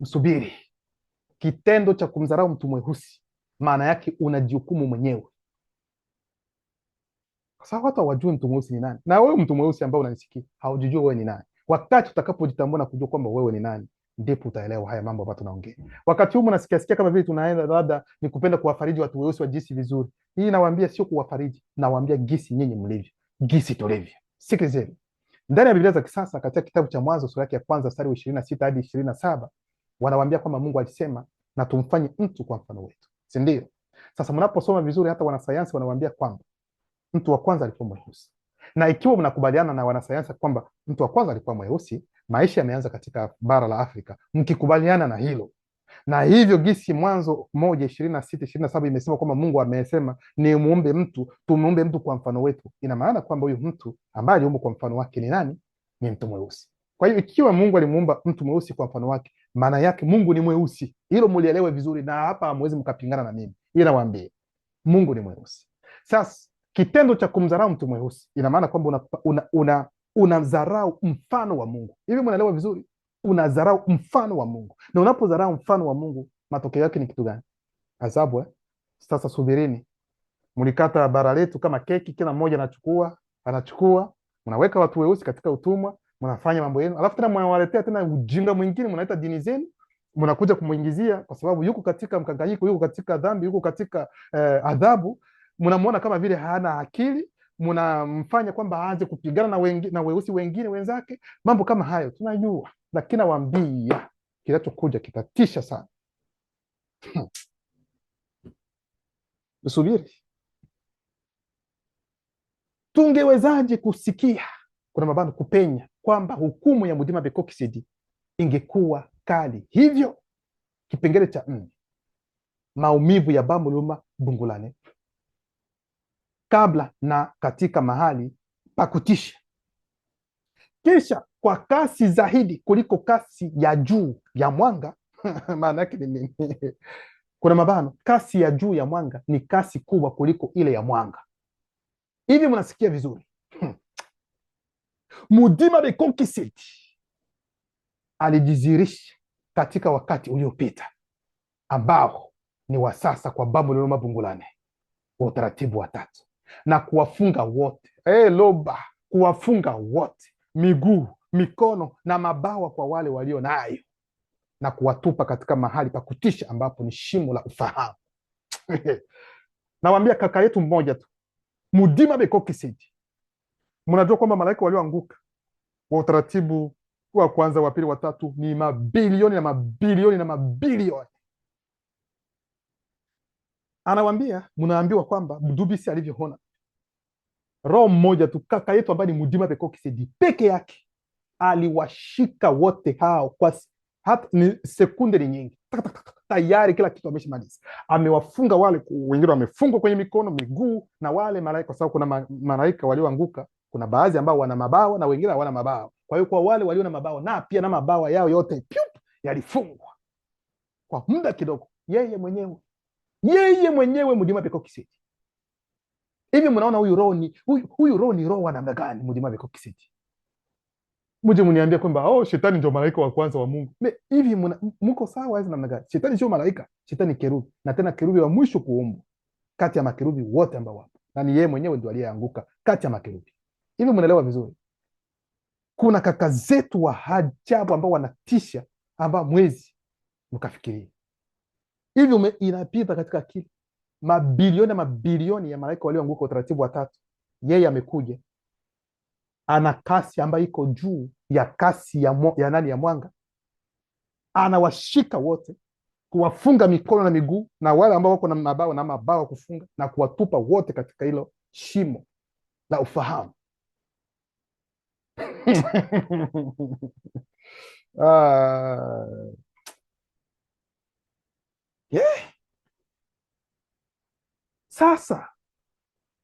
msubiri. kitendo cha kumdharau mtu mweusi maana yake unajihukumu mwenyewe, kwa sababu watu hawajui mtu mweusi ni nani. Na wewe mtu mweusi ambao unanisikia haujijua wewe ni nani. Wakati utakapojitambua na kujua kwamba wewe ni nani, ndipo utaelewa haya mambo ambayo tunaongea. Wakati huu mnasikia kama vile tunaenda labda ni kupenda kuwafariji watu weusi wajisi vizuri. Hii nawaambia sio kuwafariji, nawaambia gisi nyinyi mlivyo, gisi tulivyo. Sikilizeni. Ndani ya Biblia za kisasa katika kitabu cha Mwanzo sura yake ya kwanza mstari wa 26 hadi 27 wanawaambia kwamba Mungu alisema na tumfanye mtu kwa mfano wetu. Si ndio? Sasa mnaposoma vizuri hata wanasayansi wanawaambia kwamba mtu wa kwanza alikuwa mweusi. Na ikiwa mnakubaliana na wanasayansi kwamba mtu wa kwanza alikuwa mweusi, maisha yameanza katika bara la Afrika, mkikubaliana na hilo. Na hivyo gisi Mwanzo 1:26-27 imesema kwamba Mungu amesema ni muumbe mtu, tumuumbe mtu kwa mfano wetu. Ina maana kwamba huyu mtu ambaye aliumbwa kwa mfano wake ni nani? Ni mtu mweusi. Kwa hiyo ikiwa Mungu alimuumba mtu mweusi kwa mfano wake, maana yake Mungu ni mweusi. Hilo mlielewe vizuri, na hapa hamwezi mkapingana na mimi. Ila nawaambie Mungu ni mweusi. Sasa kitendo cha kumdharau mtu mweusi ina maana kwamba unadharau mfano wa Mungu. Hivi mnaelewa vizuri? Unadharau mfano wa Mungu, na unapodharau mfano wa Mungu matokeo yake ni kitu gani? Adhabu. Sasa subirini, mlikata bara letu kama keki, kila mmoja anachukua, mnaweka watu weusi katika utumwa, mnafanya mambo yenu, alafu tena mnawaletea tena ujinga mwingine, mnaita dini zenu, mnakuja kumuingizia, kwa sababu yuko katika mkanganyiko, yuko katika dhambi, yuko katika adhabu. Mnamuona kama vile hana akili, mnamfanya kwamba aanze kupigana na weusi wengine wenzake. Mambo kama hayo tunajua, lakini nawaambia kinachokuja kitatisha sana. Usubiri. Tungewezaje kusikia kuna mabano kupenya kwamba hukumu ya Mudima Bekokisidi ingekuwa kali hivyo? Kipengele cha 4, maumivu ya Bamuluma Bungulane, kabla na katika mahali pa kutisha. Kisha kwa kasi zaidi kuliko kasi ya juu ya mwanga. Maana yake ni nini? Kuna mabano, kasi ya juu ya mwanga ni kasi kubwa kuliko ile ya mwanga. Hivi mnasikia vizuri? Mudima Bekokisidi alijizirisha katika wakati uliopita ambao ni wa sasa kwa Bamuluma Bungulane wa utaratibu wa 3, na kuwafunga wote kuwafunga wote miguu, mikono na mabawa kwa wale walio nayo, na kuwatupa katika mahali pa kutisha ambapo ni shimo la ufahamu. Nawaambia kaka yetu mmoja tu, Mudima Bekokisidi. Mnajua kwamba malaika walioanguka wa utaratibu wa kwanza, wa pili, wa 3 ni mabilioni na mabilioni na mabilioni. Anawaambia, mnaambiwa kwamba Mdubisi alivyoona roho mmoja tu, kaka yetu ambaye ni Mudima Bekokisidi peke yake aliwashika wote hao kwa hata ni sekunde ni nyingi, tayari kila kitu ameshamaliza. Amewafunga wale, wengine wamefungwa kwenye mikono, miguu, na wale malaika, kwa sababu kuna malaika walioanguka, kuna baadhi ambao wana mabawa na wengine hawana mabawa. Kwa hiyo kwa wale walio na mabawa na pia na mabawa yao yote yalifungwa kwa muda kidogo. Yeye mwenyewe Mudima Bekokisidi. Hivi mnaona huyu roho ni roho wa namna gani? Mudima Bekokisidi. Muje mniambia kwamba shetani ndio malaika wa kwanza wa Mungu. Hivi mko sawa hizo namna gani? Shetani sio malaika, shetani kerubi, na tena kerubi wa mwisho kuumbwa kati ya makerubi wote ambao wapo, na ni yeye mwenyewe ndio aliyeanguka kati ya makerubi. Hivi mnaelewa vizuri? Kuna kaka zetu wa ajabu ambao wanatisha, ambao mwezi mkafikiria hivi, inapita katika akili. Mabilioni ya malaika walioanguka utaratibu wa 3, yeye amekuja ana kasi ambayo iko juu ya kasi ya mwanga. Anawashika wote, kuwafunga mikono na miguu, na wale ambao wako na mabawa kufunga, na kuwatupa wote katika hilo shimo la ufahamu. Sasa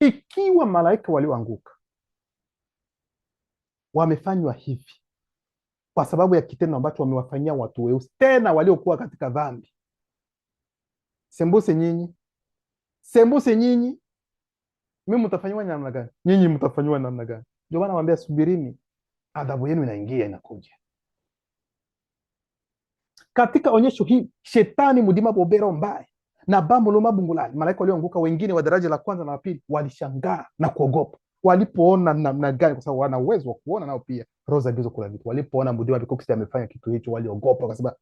ikiwa malaika walioanguka wamefanywa hivi kwa sababu ya kitendo ambacho wamewafanyia watu weusi, tena waliokuwa katika dhambi, sembuse nyinyi, mimi mtafanywa namna gani? Nyinyi mtafanywa namna gani? Ndio maana nawaambia subirini, adhabu yenu inaingia, inakuja. Katika onyesho hii shetani mudima bobero mbaye na bambo loma bungulani, malaika walioanguka wengine wa daraja la kwanza na la pili walishangaa na kuogopa walipoona namna gani, kwa sababu wana uwezo wa kuona nao pia roho za giza kula vitu. Walipoona mudima bikoksi amefanya kitu hicho, waliogopa wakasema,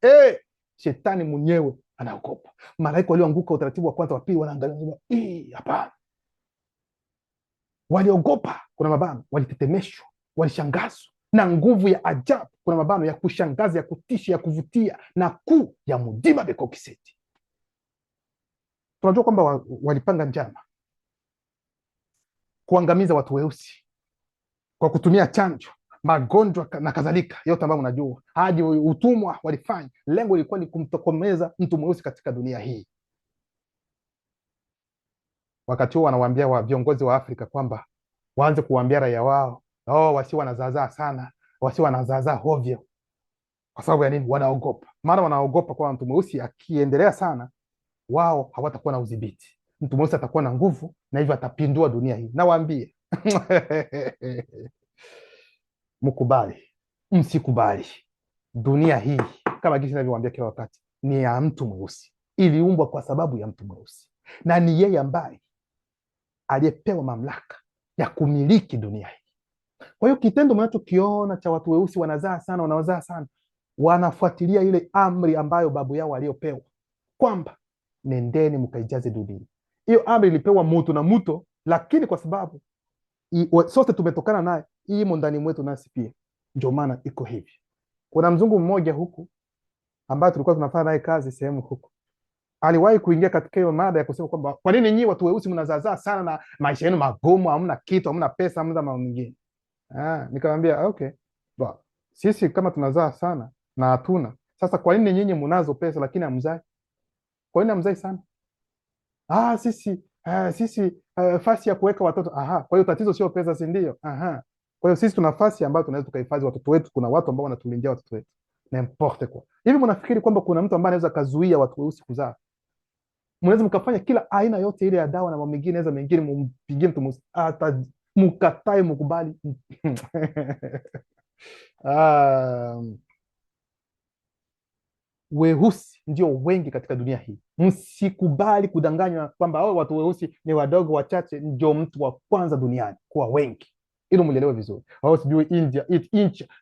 shetani mwenyewe anaogopa. Malaika walioanguka utaratibu wa kwanza wa pili wanaangalia, hapana. Waliogopa, kuna mabano, walitetemeshwa, walishangazwa na nguvu ya ajabu, kuna mabano ya kushangaza, ya kutisha, ya kuvutia na kuu ya mudima bekokiseti. Tunajua kwamba walipanga njama kuangamiza watu weusi kwa kutumia chanjo, magonjwa na kadhalika, yote ambayo unajua, hadi utumwa walifanya. Lengo lilikuwa ni kumtokomeza mtu mweusi katika dunia hii. Wakati huo wanawaambia wa viongozi wa Afrika kwamba waanze kuwaambia raia wao, wasi wanazaazaa sana, wasi wanazaazaa hovyo. Kwa sababu ya nini? Wanaogopa. Maana wanaogopa kwa mtu mweusi akiendelea sana, wao hawatakuwa na udhibiti. Mtu mweusi atakuwa na nguvu na hivyo atapindua dunia hii. Nawaambie mkubali, msikubali, dunia hii kama jinsi ninavyowaambia kila wakati ni ya mtu mweusi, iliumbwa kwa sababu ya mtu mweusi, na ni yeye ambaye aliyepewa mamlaka ya kumiliki dunia hii. Kwa hiyo kitendo mnachokiona cha watu weusi wanazaa sana, wanazaa sana, wanafuatilia ile amri ambayo babu yao aliyopewa kwamba nendeni mkaijaze dunia. Hiyo amri ilipewa mutu na muto, lakini kwa sababu sote tumetokana naye, imo ndani mwetu nasi pia, ndio maana iko hivi. Kuna mzungu mmoja huku ambaye tulikuwa tunafanya naye kazi sehemu huku, aliwahi kuingia katika hiyo mada ya kusema kwamba kwa nini nyinyi watu weusi mnazaazaa sana na maisha yenu magumu, hamna kitu, hamna pesa, hamna mambo mengine. Nikamwambia okay, sisi kama tunazaa sana na hatuna, sasa kwa nini nyinyi mnazo pesa lakini hamzai? Kwa nini hamzai sana? Sisi fasi ya kuweka watoto. Kwa hiyo tatizo sio pesa, si ndio? Kwa hiyo sisi tuna nafasi ambayo tunaweza tukahifadhi watoto wetu. Kuna watu ambao wanatulindia watoto wetu n'importe quoi. Hivi mnafikiri kwamba kuna mtu ambaye anaweza kazuia watu weusi kuzaa? Mnaweza mkafanya kila aina yote ile ya dawa na mambo mengine, naweza mengine mumpigie mtu mweusi, hata mkatae mkubali. Weusi ndio wengi katika dunia hii. Msikubali kudanganywa kwamba watu weusi ni wadogo wachache. Ndio mtu wa kwanza duniani kuwa wengi, hilo mlielewe vizuri. Sijui India,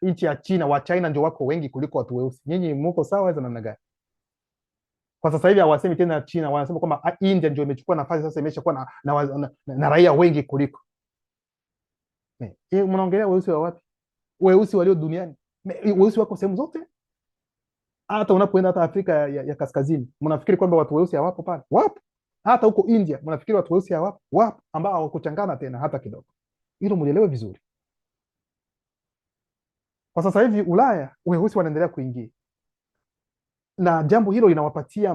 nchi ya China, wa China ndio wako wengi kuliko watu weusi. Nyinyi mko sawa hizo namna gani? Kwa sasa hivi hawasemi tena China, wanasema kwamba India ndio imechukua nafasi sasa, imeshakuwa na raia wengi kuliko. Mnaongelea weusi wa wapi? Weusi walio duniani, weusi wako sehemu zote. Hata unapoenda hata Afrika ya Kaskazini, mnafikiri kwamba watu weusi hawapo pale? Wapo. Hata huko India mnafikiri watu weusi hawapo? Wapo, ambao hawakuchangana tena hata kidogo. Hilo mlielewe vizuri. Kwa sasa hivi Ulaya weusi wanaendelea kuingia, na jambo hilo linawapatia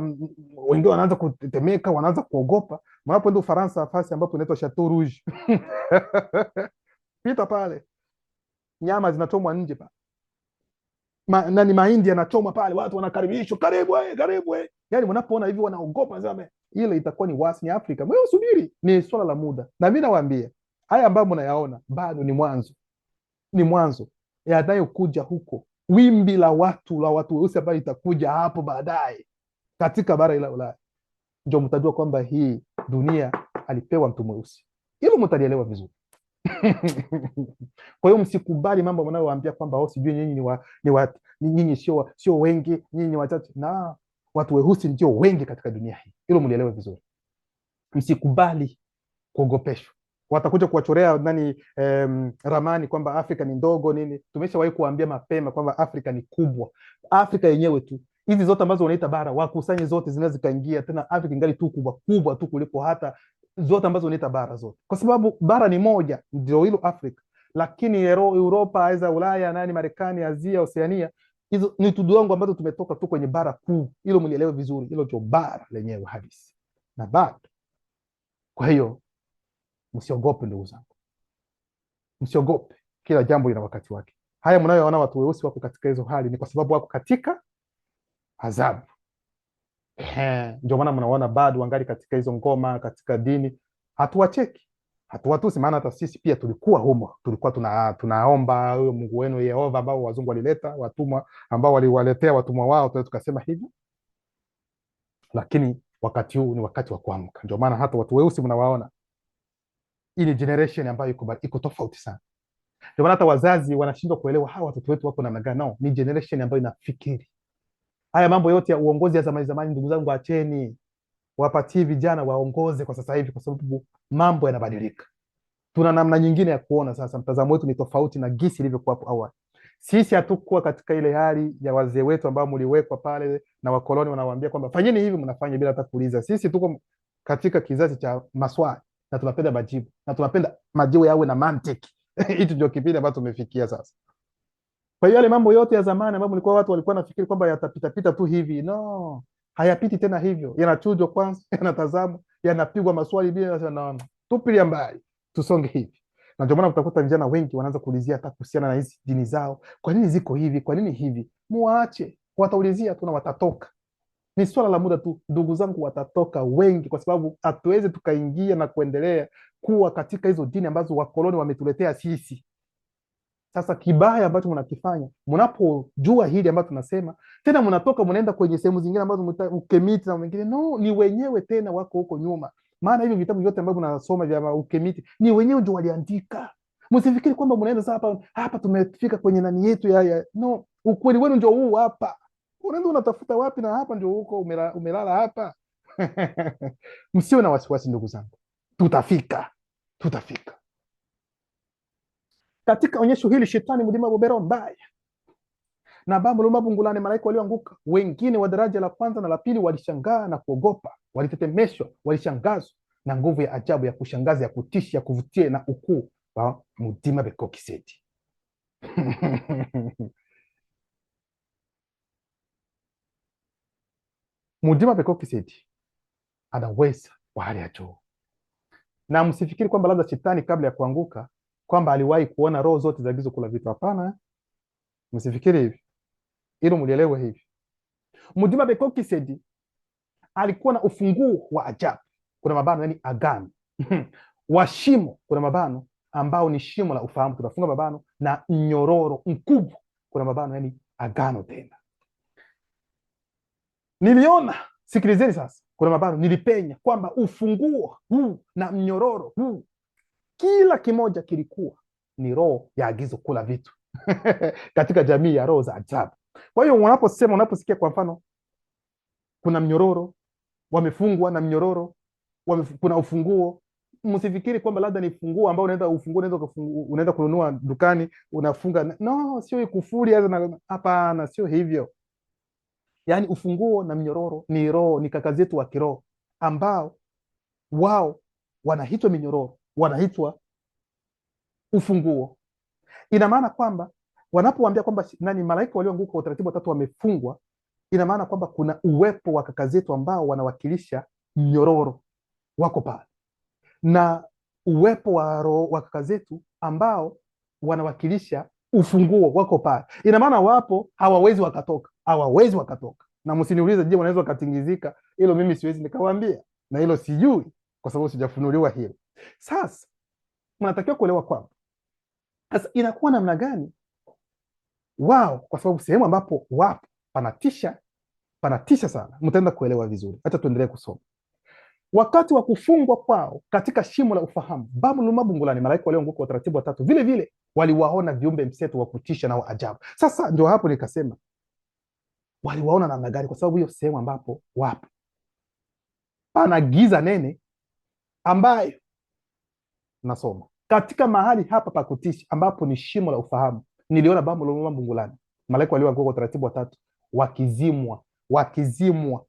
wengine, wanaanza kutetemeka, wanaanza kuogopa. Mnapoenda Ufaransa, fasi ambapo inaitwa Chateau Rouge pita pale, nyama zinachomwa nje pale, mahindi yanachomwa pale, watu wanakaribishwa, karibu karibu. Yani mnapoona hivi wanaogopa, sema ile itakuwa ni wasi, ni Afrika. Wewe subiri, ni swala la muda. Na mimi nawaambia haya ambayo mnayaona bado ni mwanzo, ni mwanzo yanayokuja huko. Wimbi la watu weusi ambayo itakuja hapo baadaye katika bara la Ulaya, ndio mtajua kwamba hii dunia alipewa mtu mweusi. Hilo mtalielewa vizuri. Kwa hiyo msikubali mambo mnayowaambia kwamba sijui nyinyi sio wengi, nyinyi ni wachache. Na watu weusi ndio wengi katika dunia hii, hilo mlielewe vizuri. Msikubali kuogopeshwa. Watakuja kuwachorea ramani kwamba Afrika ni ndogo nini. Tumeshawahi kuambia mapema kwamba Afrika ni kubwa. Afrika yenyewe tu, hizi zote ambazo wanaita bara, wakusanye zote zinaweza zikaingia tena. Afrika ingali tu kubwa tu kuliko hata zote ambazo wanaita bara zote, kwa sababu bara ni moja, ndio hilo Afrika. Lakini Europa, Asia, Ulaya, Marekani, Asia, Oceania, hizo ni tudongo ambazo tumetoka tu kwenye bara kuu. Hilo mlielewe vizuri, hilo ndio bara lenyewe halisi na bado. Kwa hiyo msiogope ndugu zangu, msiogope. Kila jambo lina wakati wake. Haya mnayoona watu weusi wako katika hizo hali, ni kwa sababu wako katika adhabu. Ndio maana mnaona bado wangali katika hizo ngoma, katika dini. Hatuwacheki, hatuwatusi, maana hata sisi pia tulikuwa humo, tulikuwa tunaomba huyo Mungu wenu Yehova ambao wazungu walileta watumwa, ambao waliwaletea watumwa wao, tukasema hivyo. Lakini wakati huu ni wakati wa kuamka. Ndio maana hata watu weusi mnawaona, hii ni generation ambayo iko tofauti sana. Ndio maana hata wazazi wanashindwa kuelewa hawa watoto wetu wako namna gani. No, ni generation ambayo inafikiri. Haya mambo yote ya uongozi ya zamani zamani, ndugu zangu, acheni, wapatie vijana waongoze kwa sasa hivi, kwa sababu mambo yanabadilika. Tuna namna nyingine ya kuona sasa, mtazamo wetu ni tofauti na gisi ilivyokuwa hapo awali. Sisi hatukuwa katika ile hali ya wazee wetu ambao mliwekwa pale na wakoloni wanawaambia kwamba fanyeni hivi, mnafanya bila hata kuuliza. Sisi tuko katika kizazi cha maswali na tunapenda majibu, na tunapenda majibu yawe na mantiki. Hicho ndio kipindi ambacho tumefikia sasa. Kwa hiyo yale mambo yote ya zamani ambayo mlikuwa watu walikuwa nafikiri kwamba yatapita pita tu hivi, no, hayapiti tena hivyo. Yanachujwa kwanza, yanatazamwa, yanapigwa maswali bila na tupilia mbali, tusonge hivi. Na ndio maana utakuta vijana wengi wanaanza kuulizia hata kuhusiana na hizi dini zao, kwa nini ziko hivi, kwa nini hivi? Muache, wataulizia tu na watatoka. Ni swala la muda tu, ndugu zangu, watatoka wengi, kwa sababu hatuwezi tukaingia na kuendelea kuwa katika hizo dini ambazo wakoloni wametuletea sisi. Sasa kibaya ambacho mnakifanya, mnapojua hili ambacho tunasema, tena mnatoka mnaenda kwenye sehemu zingine ambazo ukemiti na wengine, no, ni wenyewe tena wako huko nyuma. Maana hivi vitabu vyote ambavyo mnasoma vya ukemiti ni wenyewe ndio waliandika. Msifikiri kwamba mnaenda sasa hapa tumefika kwenye nani yetu no, ukweli wenu ndio huu hapa. Unaenda unatafuta wapi? Na hapa ndio huko umelala hapa. Msiwe na wasiwasi ndugu zangu, tutafika. Katika onyesho hili shetani mlima bobero mbaya na bamu luma bungulane, malaika walioanguka wengine wa daraja la kwanza na la pili walishangaa na kuogopa, walitetemeshwa, walishangazwa na nguvu ya ajabu ya kushangaza, ya kutisha, ya kuvutia na ukuu wa Mudima Bekokisedi. Mudima Bekokisedi ana uwezo wa hali ya juu, na msifikiri kwamba labda shetani kabla ya kuanguka kwamba aliwahi kuona roho zote za gizo kula vitu. Hapana, msifikiri hivi, ili mulielewe hivi. Mudima Bekokisedi alikuwa na ufunguo wa ajabu, kuna mabano, yani agano wa shimo, kuna mabano ambao ni shimo la ufahamu, tunafunga mabano, na mnyororo mkubwa, kuna mabano, yani agano tena. Niliona, sikilizeni sasa, kuna mabano, nilipenya kwamba ufunguo huu na mnyororo huu, kila kimoja kilikuwa ni roho ya agizo kula vitu katika jamii ya roho za ajabu. Kwa hiyo unaposikia kwa mfano kuna mnyororo, wamefungwa na mnyororo, kuna ufunguo, msifikiri kwamba labda ni funguo ambao unaenda kununua dukani unafunga. No, sio kufuri. Hapana, sio hivyo. Yaani ufunguo na mnyororo ni roho, ni kaka zetu wa kiroho ambao wao wanaitwa minyororo, wanaitwa ufunguo. Ina maana kwamba wanapowaambia kwamba malaika walioanguka kwa utaratibu watatu wamefungwa, ina maana kwamba kuna uwepo wa kaka zetu ambao wanawakilisha mnyororo, wako pale, na uwepo wa kaka zetu ambao wanawakilisha ufunguo, wako pale. Ina maana wapo, hawawezi wakatoka. Na msiniulize je, wanaweza wakatingizika? Hilo mimi siwezi nikawaambia, na hilo sijui, kwa sababu sijafunuliwa hilo. Sasa mnatakiwa kuelewa kwamba sasa inakuwa namna gani wao, kwa sababu sehemu ambapo wapo panatisha sana. Mtaenda kuelewa vizuri. Acha tuendelee kusoma. Wakati wa kufungwa kwao katika shimo la ufahamu, bamu luma bungulani, malaika walioanguka kwa utaratibu watatu, vile vile waliwaona viumbe mseto wa kutisha na wa ajabu. Sasa ndio hapo nikasema waliwaona namna gani? Kwa sababu hiyo sehemu ambapo wapo pana giza nene, ambayo nasoma katika mahali hapa pa kutisha ambapo ni shimo la ufahamu, niliona bamu luma bungulani, malaika walioanguka kwa utaratibu watatu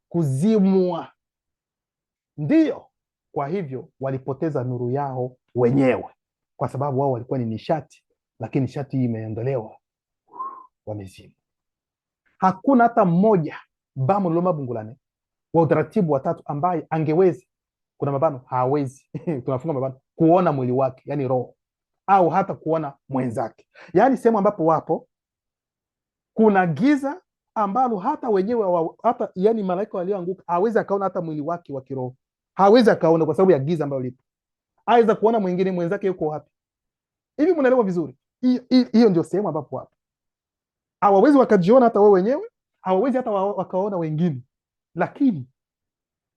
kuzimwa. Ndiyo, kwa hivyo walipoteza nuru yao wenyewe, kwa sababu wao walikuwa ni nishati, lakini nishati hii imeondolewa, wamezima. Hakuna hata mmoja bamu loma bungulane wa utaratibu watatu ambaye angewezi, kuna mabano, hawezi tunafunga mabano, kuona mwili wake, yani roho, au hata kuona mwenzake. Yani sehemu ambapo wapo kuna giza ambalo hata wenyewe yani malaika walioanguka hawezi akaona hata mwili wake wa kiroho, hawezi akaona kwa sababu ya giza ambalo lipo. aweza kuona mwingine mwenzake yuko wapi. Hivi mnaelewa vizuri? Hiyo ndio sehemu ambapo hapo hawawezi wakajiona hata wao wenyewe, hawawezi hata wakaona wengine. Lakini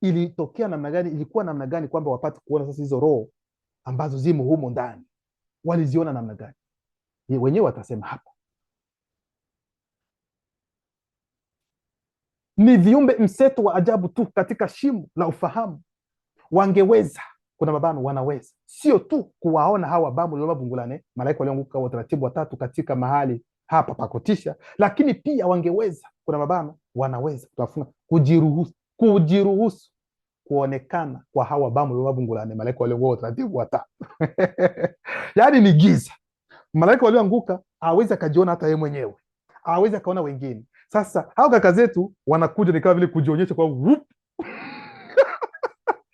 ilitokea namna gani? Ilikuwa namna gani kwamba wapate kuona sasa hizo roho ambazo zimo humo ndani? Waliziona namna gani? Wenyewe watasema hapa. Ni viumbe mseto wa ajabu tu katika shimo la ufahamu. Wangeweza, kuna mabano wanaweza, sio tu kuwaona hawa bamu loloba bungulane, malaika walioanguka wa utaratibu watatu katika mahali hapa pakutisha, lakini pia wangeweza, kuna mabano wanaweza, tunafunga kujiruhusu kuonekana kwa hawa bamu loloba bungulane, malaika walioanguka wa utaratibu watatu. Yaani ni giza. Malaika walioanguka hawezi akajiona hata yeye mwenyewe, hawezi akaona wengine. Sasa hao kaka zetu wanakuja ni kama vile kujionyesha kwa whoop.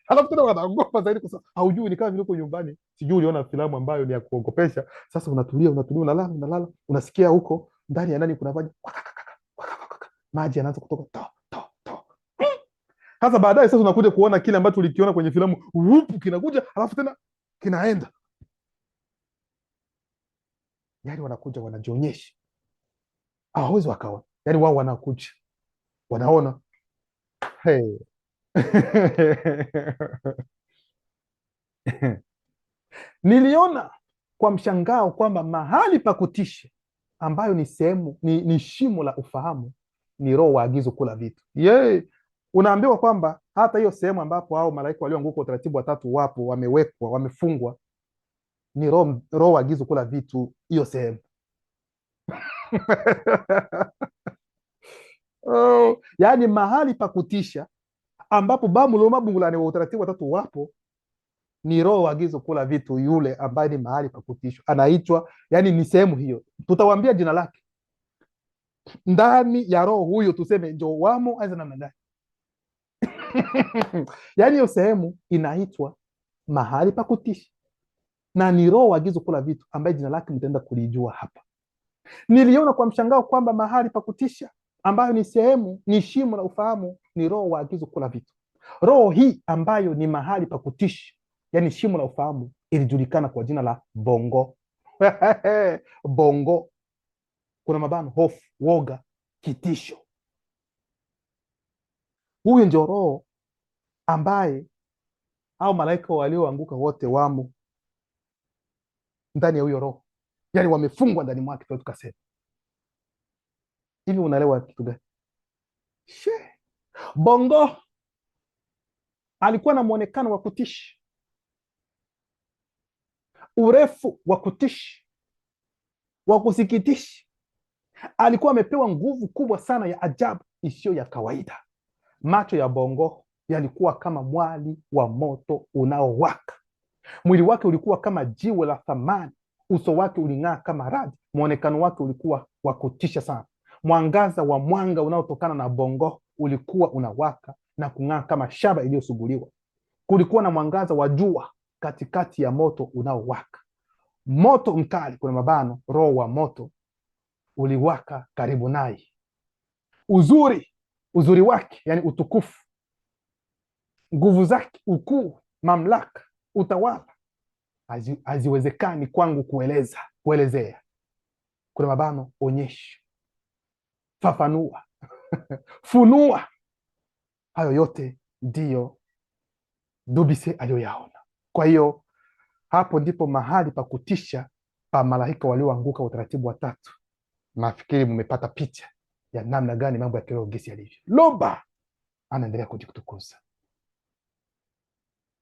Alafu tena wanaogopa zaidi kwa sababu haujui, ni kama vile uko nyumbani, sijui uliona filamu ambayo ni ya kuogopesha. Sasa unatulia unalala, unasikia huko ndani ya ndani kunafanya maji yanaanza kutoka to. Sasa baadaye sasa unakuja kuona kile ambacho ulikiona kwenye filamu, whoop, kinakuja alafu tena kinaenda. Yaani wanakuja wanajionyesha, hawawezi wakaona. Yaani wao wanakuja wanaona, hey. Niliona kwa mshangao kwamba mahali pa kutisha ambayo ni sehemu ni shimo la ufahamu, ni roho waagizo kula vitu. Unaambiwa kwamba hata hiyo sehemu ambapo hao malaika walioanguka utaratibu watatu wapo, wamewekwa, wamefungwa, ni roho waagizo kula vitu hiyo sehemu. Oh, yaani mahali pa kutisha ambapo bamu mabungulani wa utaratibu watatu wapo, ni roho waagizo kula vitu, yule ambaye ni mahali pa kutishwa anaitwa, yani ni sehemu hiyo, tutawambia jina lake ndani ya roho huyo, tuseme ndio wamo aza namna gani. Yani hiyo sehemu inaitwa mahali pa kutisha, na ni roho waagizo kula vitu ambaye jina lake mtaenda kulijua hapa. Niliona kwa mshangao kwamba mahali pa kutisha ambayo ni sehemu, ni shimo la ufahamu, ni roho waagizo kula vitu. Roho hii ambayo ni mahali pa kutisha, yani shimo la ufahamu, ilijulikana kwa jina la bongo. Bongo, kuna mabano, hofu, woga, kitisho. Huyu ndio roho ambaye au malaika walioanguka wote wamo ndani ya huyo roho, yani wamefungwa ndani mwake. Tukasema hivi, unaelewa kitu gani? Bongo alikuwa na muonekano wa kutisha, urefu wa kutisha, wa kusikitisha. Alikuwa amepewa nguvu kubwa sana ya ajabu isiyo ya kawaida. Macho ya bongo yalikuwa kama mwali wa moto unaowaka. Mwili wake ulikuwa kama jiwe la thamani. Uso wake uling'aa kama radi. Muonekano wake ulikuwa wa kutisha sana. Mwangaza wa mwanga unaotokana na bongo ulikuwa unawaka na kung'aa kama shaba iliyosuguliwa. Kulikuwa na mwangaza wa jua katikati ya moto unaowaka. Moto mkali, kuna mabano, roho wa moto uliwaka karibu naye. Uzuri wake, yani utukufu, nguvu zake, ukuu, mamlaka, utawala, haziwezekani kwangu kuelezea. Kuna mabano, onyesha, fafanua, funua. Hayo yote ndiyo Dubise aliyoyaona. Kwa hiyo hapo ndipo mahali pa kutisha pa malaika walioanguka utaratibu watatu. Nafikiri mmepata picha ya namna gani mambo ya kiroho gisi yalivyo. Loba anaendelea kujikutukuza.